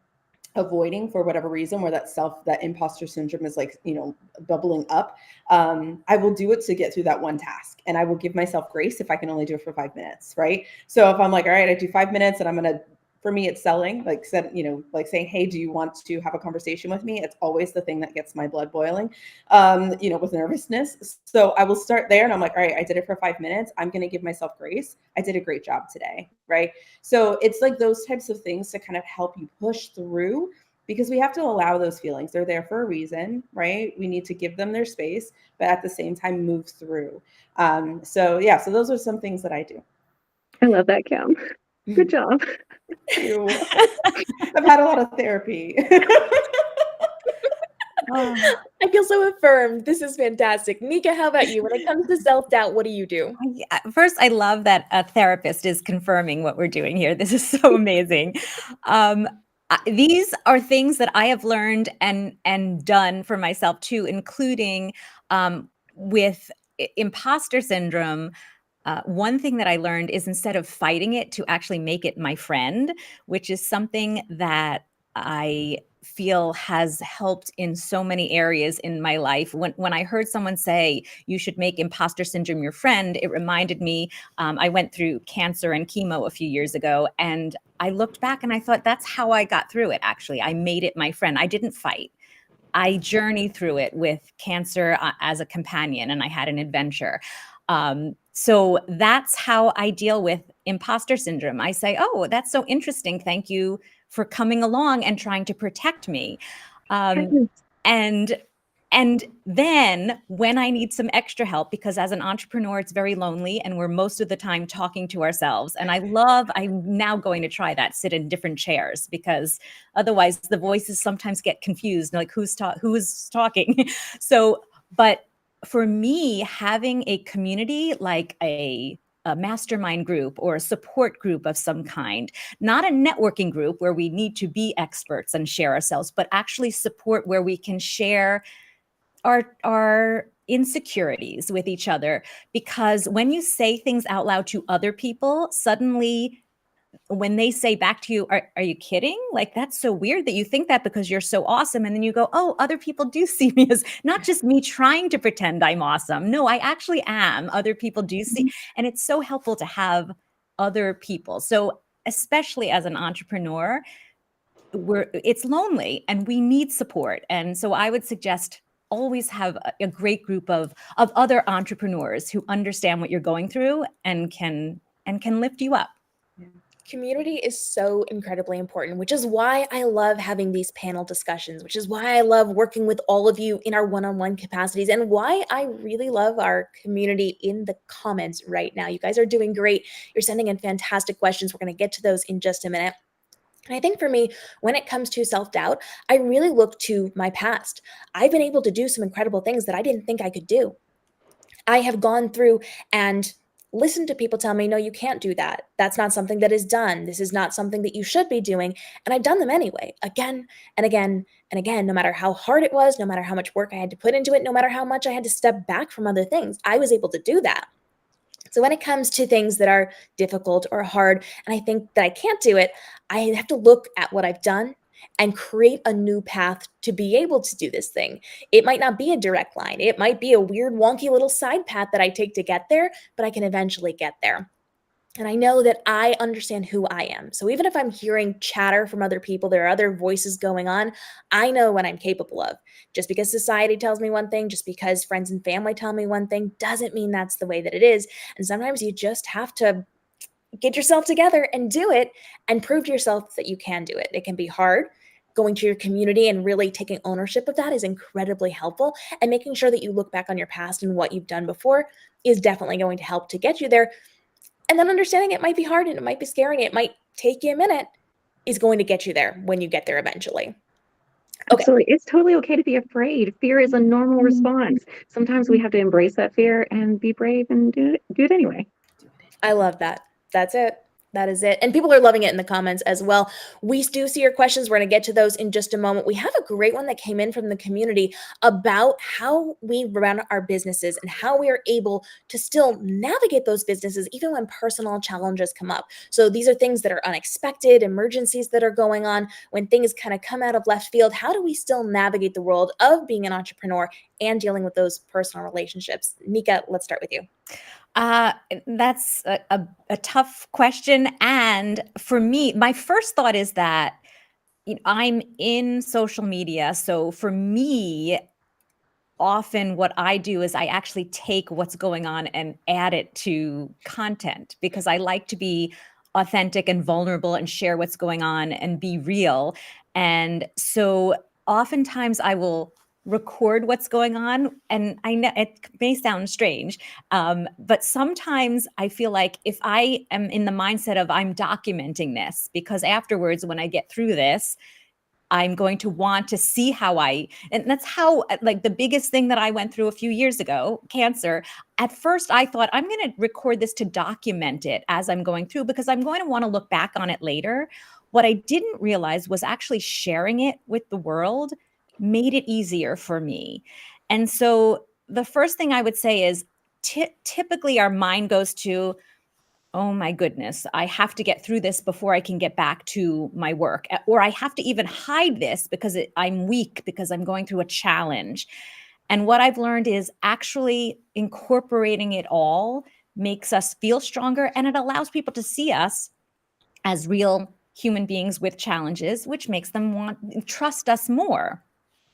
avoiding for whatever reason, where that imposter syndrome is like, bubbling up. I will do it to get through that one task. And I will give myself grace if I can only do it for 5 minutes. Right. So if I'm like, all right, I do 5 minutes and I'm going to, for me, it's selling, like saying, hey, do you want to have a conversation with me? It's always the thing that gets my blood boiling, with nervousness. So I will start there and I'm like, all right, I did it for 5 minutes. I'm going to give myself grace. I did a great job today. Right. So it's like those types of things to kind of help you push through, because we have to allow those feelings. They're there for a reason, right? We need to give them their space, but at the same time, move through. So those are some things that I do. I love that, Kim. Good job. Thank you. I've had a lot of therapy. Oh. I feel so affirmed. This is fantastic. Nika, how about you? When it comes to self-doubt, what do you do? First, I love that a therapist is confirming what we're doing here. This is so amazing. These are things that I have learned and done for myself too, including with imposter syndrome. One thing that I learned is instead of fighting it, to actually make it my friend, which is something that I feel has helped in so many areas in my life. When I heard someone say you should make imposter syndrome your friend, it reminded me, I went through cancer and chemo a few years ago, and I looked back and I thought that's how I got through it. Actually, I made it my friend. I didn't fight. I journeyed through it with cancer as a companion, and I had an adventure. So that's how I deal with imposter syndrome. I say, oh, that's so interesting. Thank you for coming along and trying to protect me. And and then when I need some extra help, because as an entrepreneur, it's very lonely and we're most of the time talking to ourselves. And I'm now going to try that, sit in different chairs, because otherwise the voices sometimes get confused, like who's talking. So, but for me, having a community like a mastermind group or a support group of some kind, not a networking group where we need to be experts and share ourselves, but actually support where we can share our insecurities with each other. Because when you say things out loud to other people, suddenly when they say back to you, are you kidding? Like, that's so weird that you think that because you're so awesome. And then you go, oh, other people do see me as not just me trying to pretend I'm awesome. No, I actually am. Other people do see. And it's so helpful to have other people. So especially as an entrepreneur, it's lonely and we need support. And so I would suggest always have a great group of other entrepreneurs who understand what you're going through and can lift you up. Community is so incredibly important, which is why I love having these panel discussions, which is why I love working with all of you in our one-on-one capacities, and why I really love our community in the comments right now. You guys are doing great. You're sending in fantastic questions. We're going to get to those in just a minute. And I think for me, when it comes to self-doubt, I really look to my past. I've been able to do some incredible things that I didn't think I could do. I have gone through and listened to people tell me, no, you can't do that. That's not something that is done. This is not something that you should be doing. And I've done them anyway, again and again and again, no matter how hard it was, no matter how much work I had to put into it, no matter how much I had to step back from other things, I was able to do that. So when it comes to things that are difficult or hard, and I think that I can't do it, I have to look at what I've done and create a new path to be able to do this thing. It might not be a direct line. It might be a weird, wonky little side path that I take to get there, but I can eventually get there. And I know that I understand who I am. So even if I'm hearing chatter from other people, there are other voices going on, I know what I'm capable of. Just because society tells me one thing, just because friends and family tell me one thing, doesn't mean that's the way that it is. And sometimes you just have to get yourself together and do it and prove to yourself that you can do it. It can be hard. Going to your community and really taking ownership of that is incredibly helpful. And making sure that you look back on your past and what you've done before is definitely going to help to get you there. And then understanding it might be hard and it might be scary, and it might take you a minute, is going to get you there when you get there eventually. Okay. Absolutely. It's totally okay to be afraid. Fear is a normal response. Sometimes we have to embrace that fear and be brave and do it anyway. I love that. That's it. That is it. And people are loving it in the comments as well. We do see your questions. We're going to get to those in just a moment. We have a great one that came in from the community about how we run our businesses and how we are able to still navigate those businesses even when personal challenges come up. So these are things that are unexpected, emergencies that are going on, when things kind of come out of left field. How do we still navigate the world of being an entrepreneur and dealing with those personal relationships? Nika, let's start with you. That's a tough question. And for me, my first thought is that I'm in social media. So for me, often what I do is I actually take what's going on and add it to content, because I like to be authentic and vulnerable and share what's going on and be real. And so oftentimes I will record what's going on. And I know it may sound strange, but sometimes I feel like if I am in the mindset of I'm documenting this, because afterwards, when I get through this, I'm going to want to see and that's how, like, the biggest thing that I went through a few years ago, cancer. At first, I thought I'm going to record this to document it as I'm going through because I'm going to want to look back on it later. What I didn't realize was actually sharing it with the world made it easier for me. And so the first thing I would say is typically our mind goes to, oh my goodness, I have to get through this before I can get back to my work. Or I have to even hide this because I'm weak because I'm going through a challenge. And what I've learned is actually incorporating it all makes us feel stronger, and it allows people to see us as real human beings with challenges, which makes them trust us more.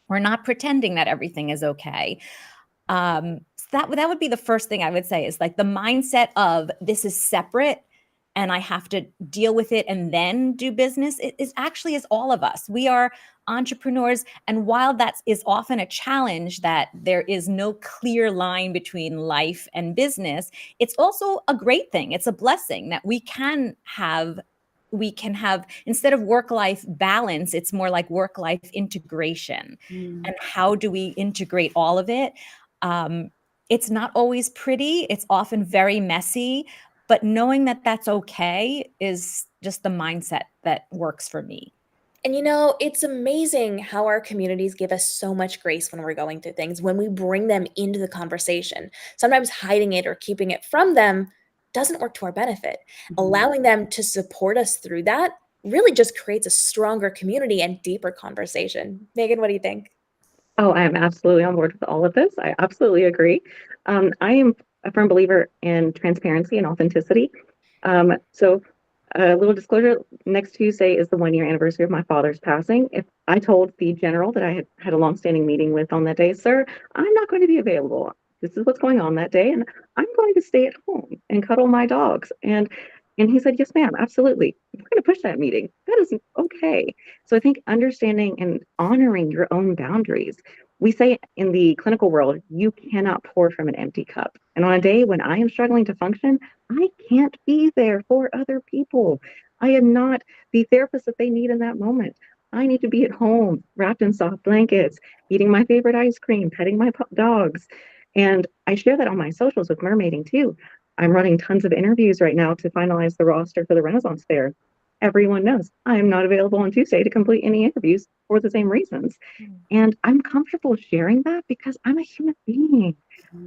We're not pretending that everything is okay. So that would be the first thing I would say, is like the mindset of this is separate and I have to deal with it and then do business. It is all of us. We are entrepreneurs. And while that is often a challenge, that there is no clear line between life and business, it's also a great thing. It's a blessing that we can have, instead of work-life balance, it's more like work-life integration. And how do we integrate all of it? It's not always pretty. It's often very messy, but knowing that that's okay is just the mindset that works for me. And it's amazing how our communities give us so much grace when we're going through things, when we bring them into the conversation. Sometimes hiding it or keeping it from them doesn't work to our benefit. Allowing them to support us through that really just creates a stronger community and deeper conversation. Meagan, what do you think? Oh, I am absolutely on board with all of this. I absolutely agree. I am a firm believer in transparency and authenticity. So a little disclosure, next Tuesday is the 1-year anniversary of my father's passing. If I told the general that I had a longstanding meeting with on that day, sir, I'm not going to be available. This is what's going on that day, and I'm going to stay at home and cuddle my dogs. And he said, yes, ma'am, absolutely. We're going to push that meeting. That is okay. So I think understanding and honoring your own boundaries. We say in the clinical world, you cannot pour from an empty cup. And on a day when I am struggling to function, I can't be there for other people. I am not the therapist that they need in that moment. I need to be at home, wrapped in soft blankets, eating my favorite ice cream, petting my dogs. And I share that on my socials with Mermaiding too. I'm running tons of interviews right now to finalize the roster for the Renaissance Fair. Everyone knows I am not available on Tuesday to complete any interviews for the same reasons. And I'm comfortable sharing that because I'm a human being.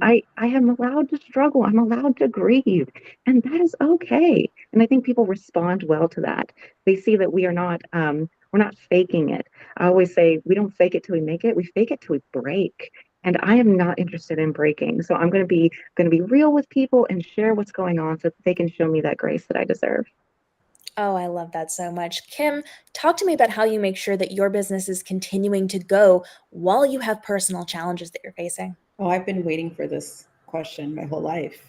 I am allowed to struggle. I'm allowed to grieve. And that is okay. And I think people respond well to that. They see that we're not faking it. I always say we don't fake it till we make it. We fake it till we break. And I am not interested in breaking. So I'm going to be real with people and share what's going on so that they can show me that grace that I deserve. Oh, I love that so much. Kim, talk to me about how you make sure that your business is continuing to go while you have personal challenges that you're facing. Oh, I've been waiting for this question my whole life.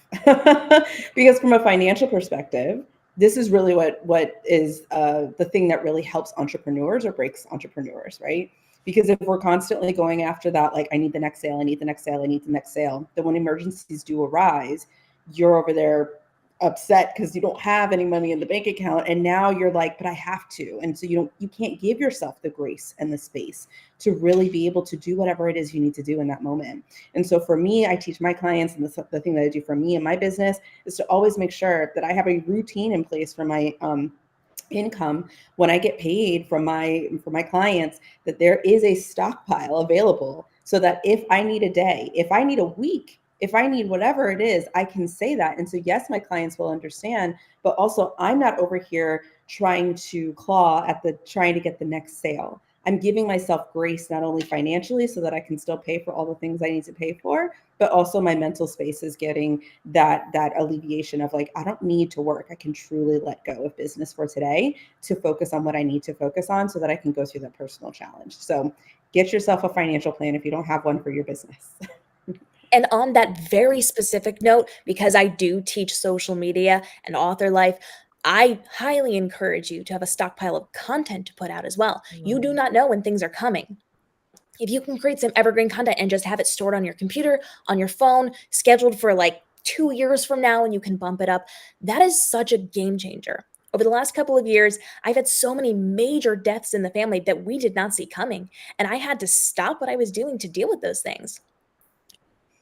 Because from a financial perspective, this is really what is the thing that really helps entrepreneurs or breaks entrepreneurs, right? Because if we're constantly going after that, like, I need the next sale, I need the next sale, I need the next sale, then when emergencies do arise, you're over there upset because you don't have any money in the bank account, and now you're like, but I have to. And so you can't give yourself the grace and the space to really be able to do whatever it is you need to do in that moment. And so for me, I teach my clients, and the thing that I do for me and my business is to always make sure that I have a routine in place for my income when I get paid from my clients, that there is a stockpile available so that if I need a day, if I need a week, if I need whatever it is, I can say that. And so yes, my clients will understand, but also I'm not over here trying to trying to get the next sale. I'm giving myself grace, not only financially so that I can still pay for all the things I need to pay for, but also my mental space is getting that alleviation of like, I don't need to work. I can truly let go of business for today to focus on what I need to focus on so that I can go through that personal challenge. So get yourself a financial plan if you don't have one for your business. And on that very specific note, because I do teach social media and author life, I highly encourage you to have a stockpile of content to put out as well. You do not know when things are coming. If you can create some evergreen content and just have it stored on your computer, on your phone, scheduled for like 2 years from now, and you can bump it up, that is such a game changer. Over the last couple of years, I've had so many major deaths in the family that we did not see coming, and I had to stop what I was doing to deal with those things.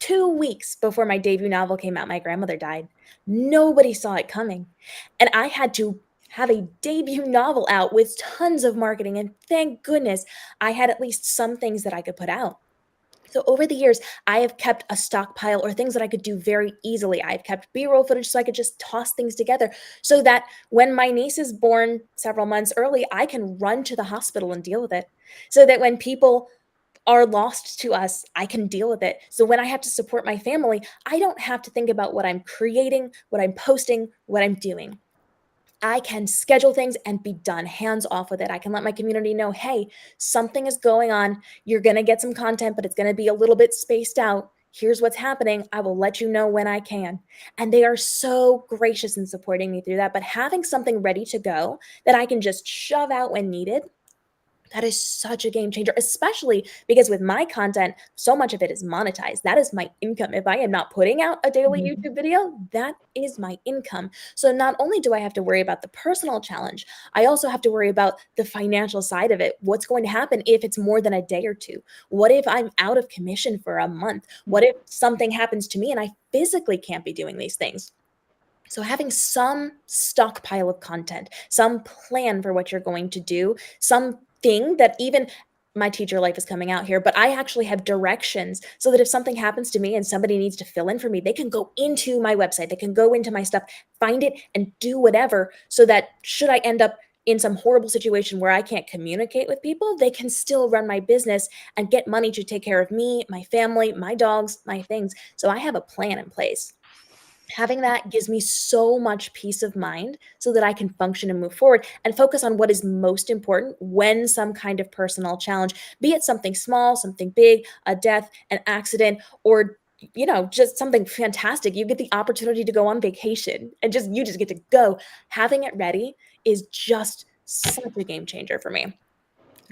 2 weeks before my debut novel came out, my grandmother died. Nobody saw it coming. And I had to have a debut novel out with tons of marketing. And thank goodness I had at least some things that I could put out. So over the years, I have kept a stockpile or things that I could do very easily. I've kept B-roll footage so I could just toss things together so that when my niece is born several months early, I can run to the hospital and deal with it. So that when people are lost to us, I can deal with it. So when I have to support my family, I don't have to think about what I'm creating, what I'm posting, what I'm doing. I can schedule things and be done, hands off with it. I can let my community know, hey, something is going on. You're going to get some content, but it's going to be a little bit spaced out. Here's what's happening. I will let you know when I can. And they are so gracious in supporting me through that. But having something ready to go that I can just shove out when needed, that is such a game changer, especially because with my content, so much of it is monetized. That is my income. If I am not putting out a daily YouTube video, that is my income. So not only do I have to worry about the personal challenge, I also have to worry about the financial side of it. What's going to happen if it's more than a day or two? What if I'm out of commission for a month? What if something happens to me and I physically can't be doing these things? So having some stockpile of content, some plan for what you're going to do, something that even my teacher life is coming out here, but I actually have directions so that if something happens to me and somebody needs to fill in for me, they can go into my website, they can go into my stuff, find it and do whatever so that should I end up in some horrible situation where I can't communicate with people, they can still run my business and get money to take care of me, my family, my dogs, my things. So I have a plan in place. Having that gives me so much peace of mind so that I can function and move forward and focus on what is most important when some kind of personal challenge, be it something small, something big, a death, an accident, or just something fantastic. You get the opportunity to go on vacation and you just get to go. Having it ready is just such a game changer for me.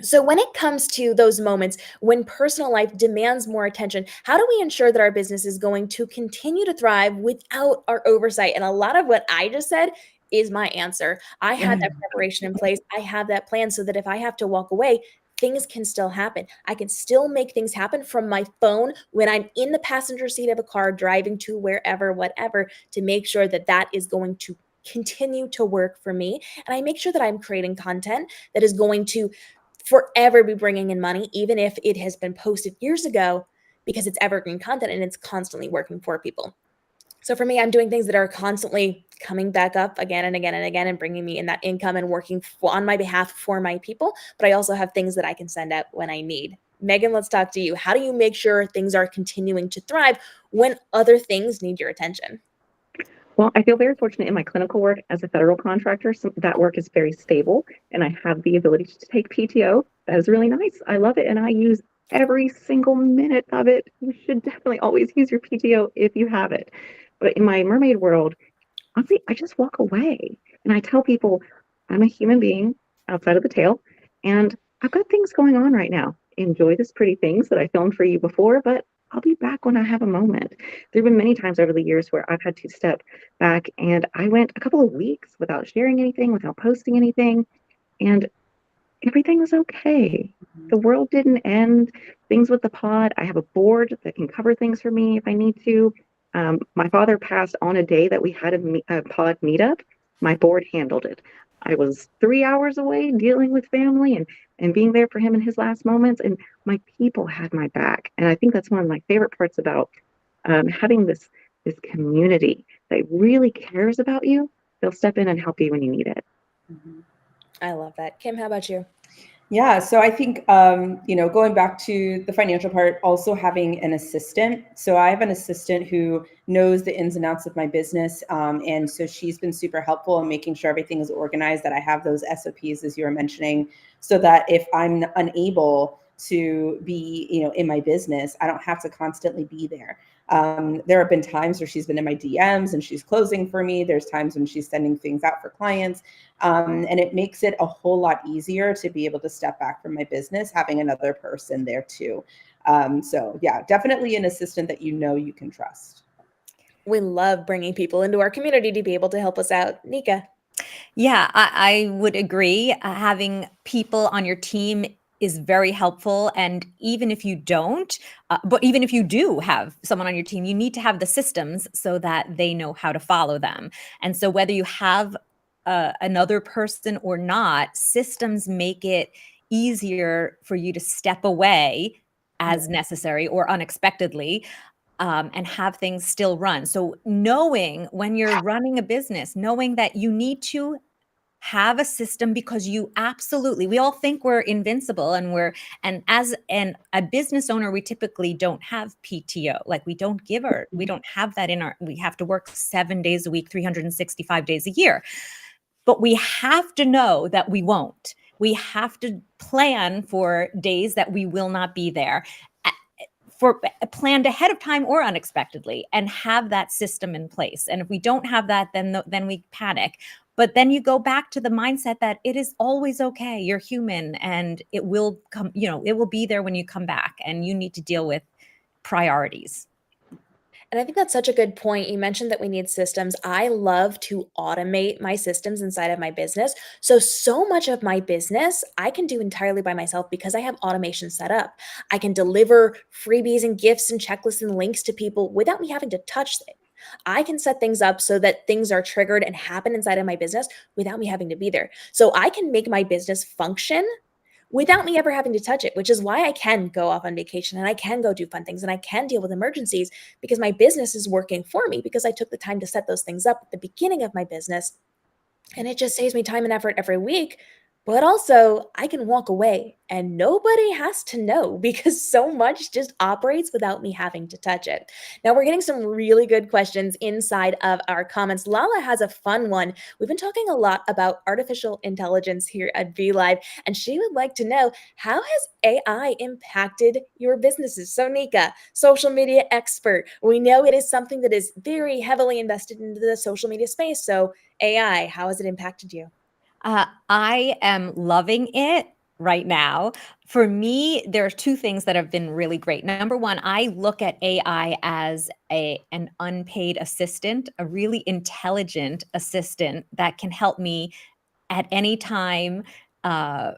So when it comes to those moments when personal life demands more attention, how do we ensure that our business is going to continue to thrive without our oversight? And a lot of what I just said is my answer. I had that preparation in place. I have that plan so that if I have to walk away, things can still happen. I can still make things happen from my phone when I'm in the passenger seat of a car driving to wherever, whatever, to make sure that that is going to continue to work for me. And I make sure that I'm creating content that is going to forever be bringing in money, even if it has been posted years ago, because it's evergreen content and it's constantly working for people. So for me, I'm doing things that are constantly coming back up again and again and again and bringing me in that income and working on my behalf for my people. But I also have things that I can send out when I need. Meagan, let's talk to you. How do you make sure things are continuing to thrive when other things need your attention? Well, I feel very fortunate in my clinical work as a federal contractor. So that work is very stable, and I have the ability to take PTO. That is really nice. I love it, and I use every single minute of it. You should definitely always use your PTO if you have it. But in my mermaid world, honestly, I just walk away and I tell people I'm a human being outside of the tail, and I've got things going on right now. Enjoy this pretty things that I filmed for you before, but I'll be back when I have a moment. There have been many times over the years where I've had to step back, and I went a couple of weeks without sharing anything, without posting anything, and everything was okay. The world didn't end. Things with the pod, I have a board that can cover things for me if I need to. My father passed on a day that we had a pod meetup. My board handled it. I was 3 hours away dealing with family and being there for him in his last moments, and my people had my back. And I think that's one of my favorite parts about having this community that really cares about you. They'll step in and help you when you need it. I love that. Kim, how about you? Yeah, so I think, going back to the financial part, also having an assistant. So I have an assistant who knows the ins and outs of my business. And so she's been super helpful in making sure everything is organized, that I have those SOPs, as you were mentioning, so that if I'm unable to be, in my business, I don't have to constantly be there. There have been times where she's been in my DMs and she's closing for me. There's times when she's sending things out for clients. And it makes it a whole lot easier to be able to step back from my business, having another person there too. So yeah, definitely an assistant that you can trust. We love bringing people into our community to be able to help us out. Nika. Yeah, I would agree. Having people on your team is very helpful. And even if you don't, but even if you do have someone on your team, you need to have the systems so that they know how to follow them. And so whether you have another person or not, systems make it easier for you to step away as necessary or unexpectedly, and have things still run. So knowing when you're running a business, knowing that you need to have a system, because you absolutely, we all think we're invincible, and as a business owner, we typically don't have PTO. Like we don't have that we have to work 7 days a week, 365 days a year. But we have to know that we won't. We have to plan for days that we will not be there, for planned ahead of time or unexpectedly, and have that system in place. And if we don't have that, then we panic. But then you go back to the mindset that it is always okay. You're human, and it will come, it will be there when you come back, and you need to deal with priorities. And I think that's such a good point. You mentioned that we need systems. I love to automate my systems inside of my business. So much of my business I can do entirely by myself because I have automation set up. I can deliver freebies and gifts and checklists and links to people without me having to touch it. I can set things up so that things are triggered and happen inside of my business without me having to be there. So I can make my business function without me ever having to touch it, which is why I can go off on vacation and I can go do fun things and I can deal with emergencies because my business is working for me because I took the time to set those things up at the beginning of my business. And it just saves me time and effort every week. But also, I can walk away and nobody has to know because so much just operates without me having to touch it. Now, we're getting some really good questions inside of our comments. Lala has a fun one. We've been talking a lot about artificial intelligence here at VLive, and she would like to know, how has AI impacted your businesses? So, Nika, social media expert, we know it is something that is very heavily invested into the social media space. So, AI, how has it impacted you? I am loving it right now. For me, there are two things that have been really great. Number one, I look at AI as an unpaid assistant, a really intelligent assistant that can help me at any time, uh,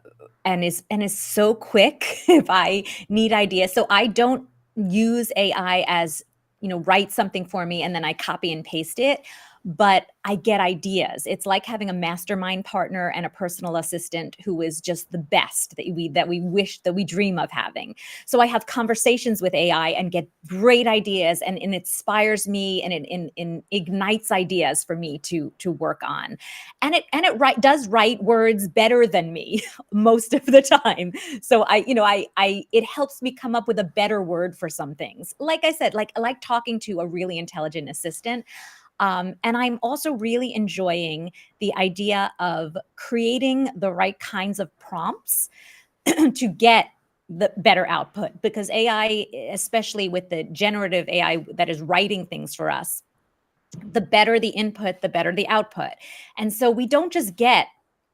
and is so quick if I need ideas. So I don't use AI as, write something for me and then I copy and paste it, but I get ideas. It's like having a mastermind partner and a personal assistant who is just the best that we dream of having. So I have conversations with AI and get great ideas, and it inspires me, and it ignites ideas for me to work on. And it does write words better than me most of the time. So it helps me come up with a better word for some things. Like I said, like talking to a really intelligent assistant. And I'm also really enjoying the idea of creating the right kinds of prompts to get the better output, because AI, especially with the generative AI that is writing things for us, the better the input, the better the output. And so we don't just get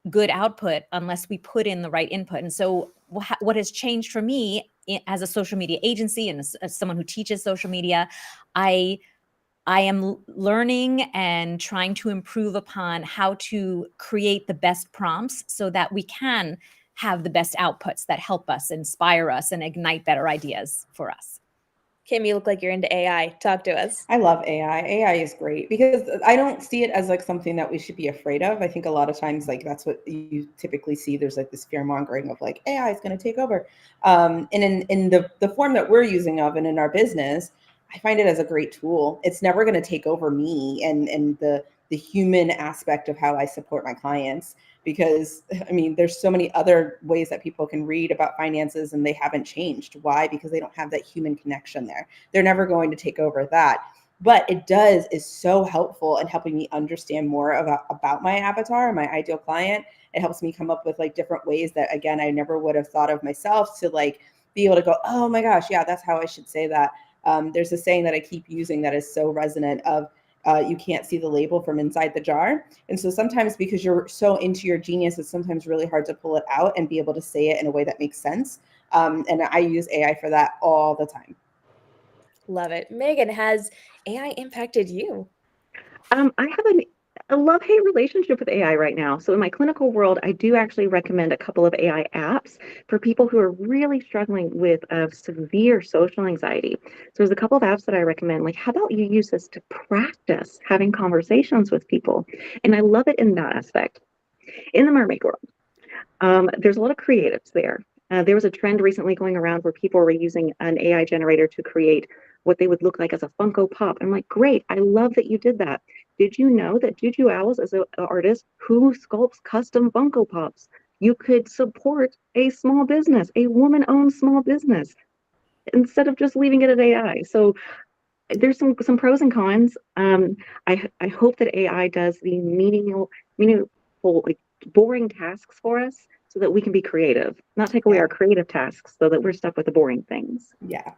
good output unless we put in the right input. And so what has changed for me as a social media agency and as someone who teaches social media, I am learning and trying to improve upon how to create the best prompts so that we can have the best outputs that help us, inspire us, and ignite better ideas for us. Kim, you look like you're into AI. Talk to us. I love AI. AI is great because I don't see it as like something that we should be afraid of. I think a lot of times, like, that's what you typically see. There's like this fear mongering of like AI is going to take over. And in the form that we're using of and in our business, I find it as a great tool. It's never going to take over me and the human aspect of how I support my clients. Because I mean, there's so many other ways that people can read about finances and they haven't changed. Why? Because they don't have that human connection there. They're never going to take over that. But it is so helpful in helping me understand more about my avatar, my ideal client. It helps me come up with like different ways that, again, I never would have thought of myself to like be able to go, oh my gosh, yeah, that's how I should say that. There's a saying that I keep using that is so resonant of, you can't see the label from inside the jar. And so sometimes because you're so into your genius, it's sometimes really hard to pull it out and be able to say it in a way that makes sense. And I use AI for that all the time. Love it. Meagan, has AI impacted you? I have a love-hate relationship with AI right now. So in my clinical world, I do actually recommend a couple of AI apps for people who are really struggling with severe social anxiety. So there's a couple of apps that I recommend. Like, how about you use this to practice having conversations with people? And I love it in that aspect. In the mermaid world, there's a lot of creatives there. There was a trend recently going around where people were using an AI generator to create what they would look like as a Funko Pop. I'm like, great, I love that you did that. Did you know that Juju Owls is an artist who sculpts custom Funko Pops? You could support a small business, a woman-owned small business, instead of just leaving it at AI. So there's some pros and cons. I hope that AI does the meaningful, like boring tasks for us so that we can be creative, not take away Yeah. our creative tasks so that we're stuck with the boring things. Yeah.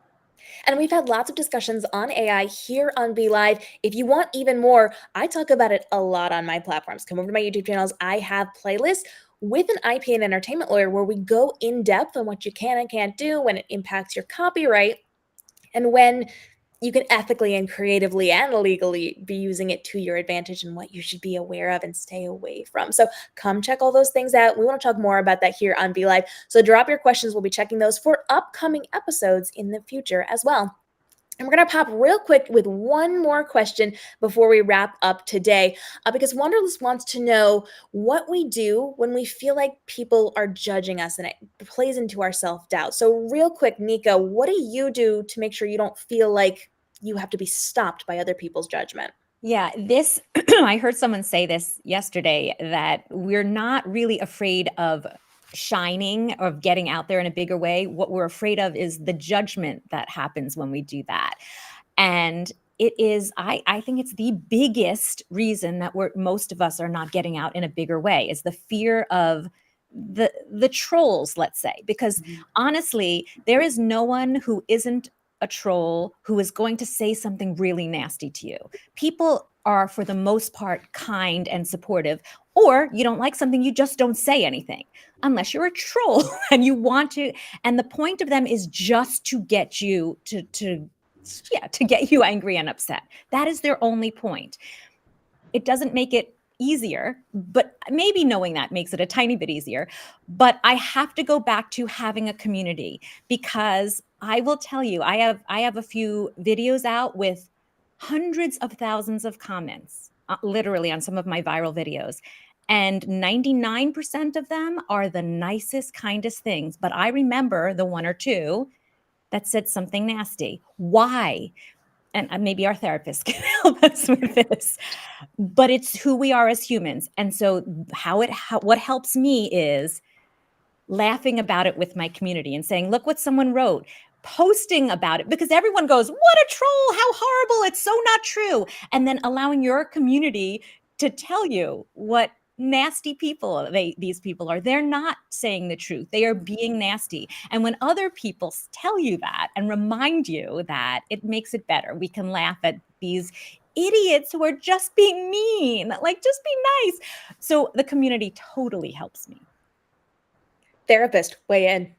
And we've had lots of discussions on AI here on Be Live. If you want even more, I talk about it a lot on my platforms. Come over to my YouTube channels. I have playlists with an IP and entertainment lawyer where we go in depth on what you can and can't do when it impacts your copyright and when you can ethically and creatively and legally be using it to your advantage and what you should be aware of and stay away from. So come check all those things out. We want to talk more about that here on Be Live. So drop your questions. We'll be checking those for upcoming episodes in the future as well. And we're going to pop real quick with one more question before we wrap up today, because Wanderlust wants to know what we do when we feel like people are judging us and it plays into our self-doubt. So real quick, Nika, what do you do to make sure you don't feel like you have to be stopped by other people's judgment? Yeah, this, I heard someone say this yesterday, that we're not really afraid of shining or of getting out there in a bigger way. What we're afraid of is the judgment that happens when we do that. And it is, I think it's the biggest reason that most of us are not getting out in a bigger way, is the fear of the trolls, let's say, because honestly, there is no one who isn't a troll who is going to say something really nasty to you. People are, for the most part, kind and supportive. Or you don't like something, you just don't say anything, unless you're a troll and you want to. And the point of them is just to get you to get you angry and upset. That is their only point. It doesn't make it easier, but maybe knowing that makes it a tiny bit easier. But I have to go back to having a community, because I will tell you, I have a few videos out with hundreds of thousands of comments, literally, on some of my viral videos. And 99% of them are the nicest, kindest things. But I remember the one or two that said something nasty. Why? And maybe our therapist can help us with this, but it's who we are as humans. And so what helps me is laughing about it with my community and saying, look what someone wrote, posting about it, because everyone goes, what a troll, how horrible, it's so not true. And then allowing your community to tell you what nasty people these people are. They're not saying the truth. They are being nasty. And when other people tell you that and remind you that, it makes it better. We can laugh at these idiots who are just being mean, like, just be nice. So the community totally helps me. Therapist, weigh in.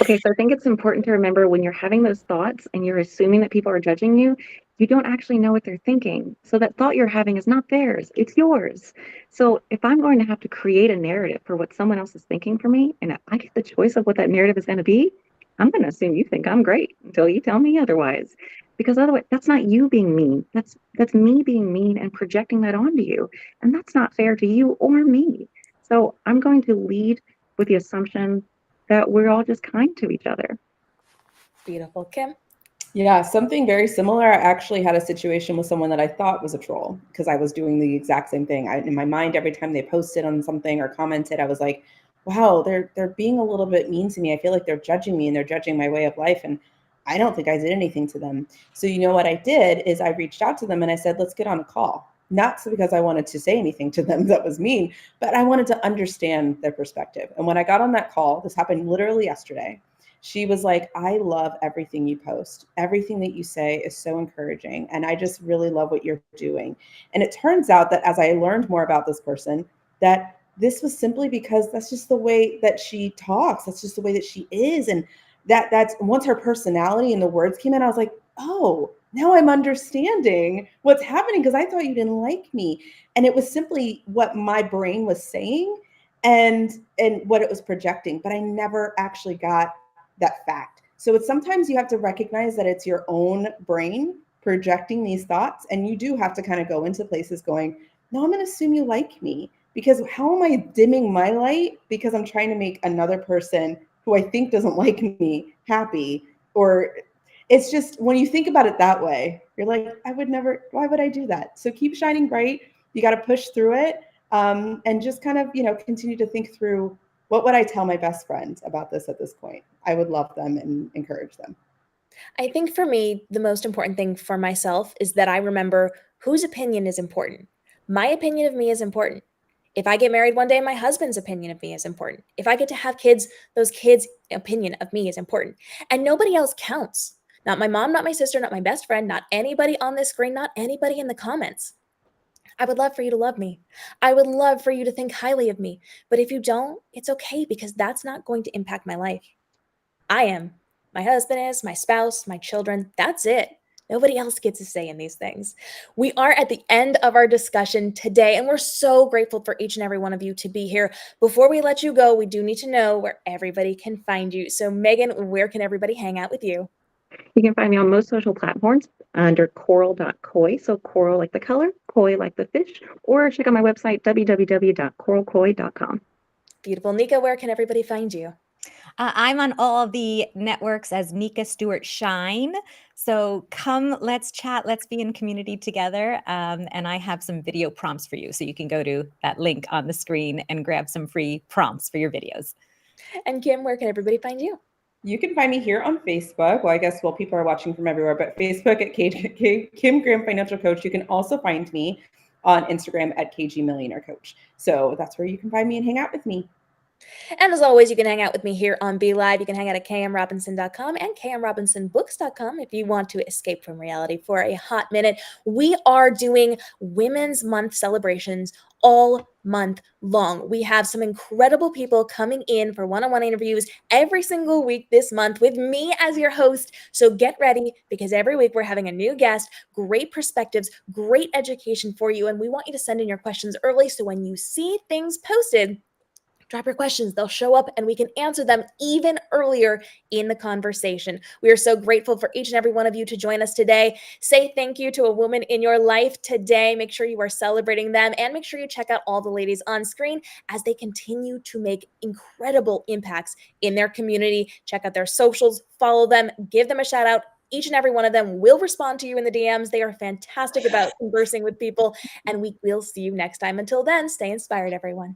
Okay, so I think it's important to remember when you're having those thoughts and you're assuming that people are judging you, you don't actually know what they're thinking. So that thought you're having is not theirs, it's yours. So if I'm going to have to create a narrative for what someone else is thinking for me, and I get the choice of what that narrative is going to be, I'm going to assume you think I'm great until you tell me otherwise. Because otherwise, that's not you being mean. That's me being mean and projecting that onto you. And that's not fair to you or me. So I'm going to lead with the assumption that we're all just kind to each other. Beautiful. Kim? Yeah, something very similar. I actually had a situation with someone that I thought was a troll because I was doing the exact same thing. In my mind, every time they posted on something or commented, I was like, wow, they're being a little bit mean to me. I feel like they're judging me and they're judging my way of life. And I don't think I did anything to them. So you know what I did is I reached out to them and I said, let's get on a call. Not because I wanted to say anything to them that was mean, but I wanted to understand their perspective. And when I got on that call, this happened literally yesterday, she was like, I love everything you post. Everything that you say is so encouraging. And I just really love what you're doing. And it turns out that as I learned more about this person, that this was simply because that's just the way that she talks. That's just the way that she is. And that's once her personality and the words came in, I was like, oh, now I'm understanding what's happening because I thought you didn't like me. And it was simply what my brain was saying and what it was projecting, but I never actually got that fact. So it's sometimes you have to recognize that it's your own brain projecting these thoughts, and you do have to kind of go into places going, no, I'm going to assume you like me, because how am I dimming my light because I'm trying to make another person who I think doesn't like me happy? Or it's just, when you think about it that way, you're like, I would never, why would I do that? So keep shining bright. You got to push through it, and just kind of, continue to think through, what would I tell my best friend about this at this point? I would love them and encourage them. I think for me, the most important thing for myself is that I remember whose opinion is important. My opinion of me is important. If I get married one day, my husband's opinion of me is important. If I get to have kids, those kids' opinion of me is important. And nobody else counts. Not my mom, not my sister, not my best friend, not anybody on this screen, not anybody in the comments. I would love for you to love me. I would love for you to think highly of me. But if you don't, it's okay, because that's not going to impact my life. I am. My husband is, my spouse, my children. That's it. Nobody else gets a say in these things. We are at the end of our discussion today, and we're so grateful for each and every one of you to be here. Before we let you go, we do need to know where everybody can find you. So, Meagan, where can everybody hang out with you? You can find me on most social platforms under coral.koi. So coral like the color, koi like the fish, or check out my website, www.coralkoi.com. Beautiful. Nika, where can everybody find you? I'm on all of the networks as Nika Stewart Shine. So come, let's chat, let's be in community together. And I have some video prompts for you. So you can go to that link on the screen and grab some free prompts for your videos. And Kim, where can everybody find you? You can find me here on Facebook. Well, I guess, people are watching from everywhere, but Facebook at Kim Graham Financial Coach. You can also find me on Instagram at KG Millionaire Coach. So that's where you can find me and hang out with me. And as always, you can hang out with me here on Be Live. You can hang out at kmrobinson.com and kmrobinsonbooks.com if you want to escape from reality for a hot minute. We are doing Women's Month celebrations all month long. We have some incredible people coming in for one-on-one interviews every single week this month with me as your host. So get ready, because every week we're having a new guest, great perspectives, great education for you. And we want you to send in your questions early, so when you see things posted, drop your questions. They'll show up and we can answer them even earlier in the conversation. We are so grateful for each and every one of you to join us today. Say thank you to a woman in your life today. Make sure you are celebrating them, and make sure you check out all the ladies on screen as they continue to make incredible impacts in their community. Check out their socials, follow them, give them a shout out. Each and every one of them will respond to you in the DMs. They are fantastic about conversing with people, and we will see you next time. Until then, stay inspired, everyone.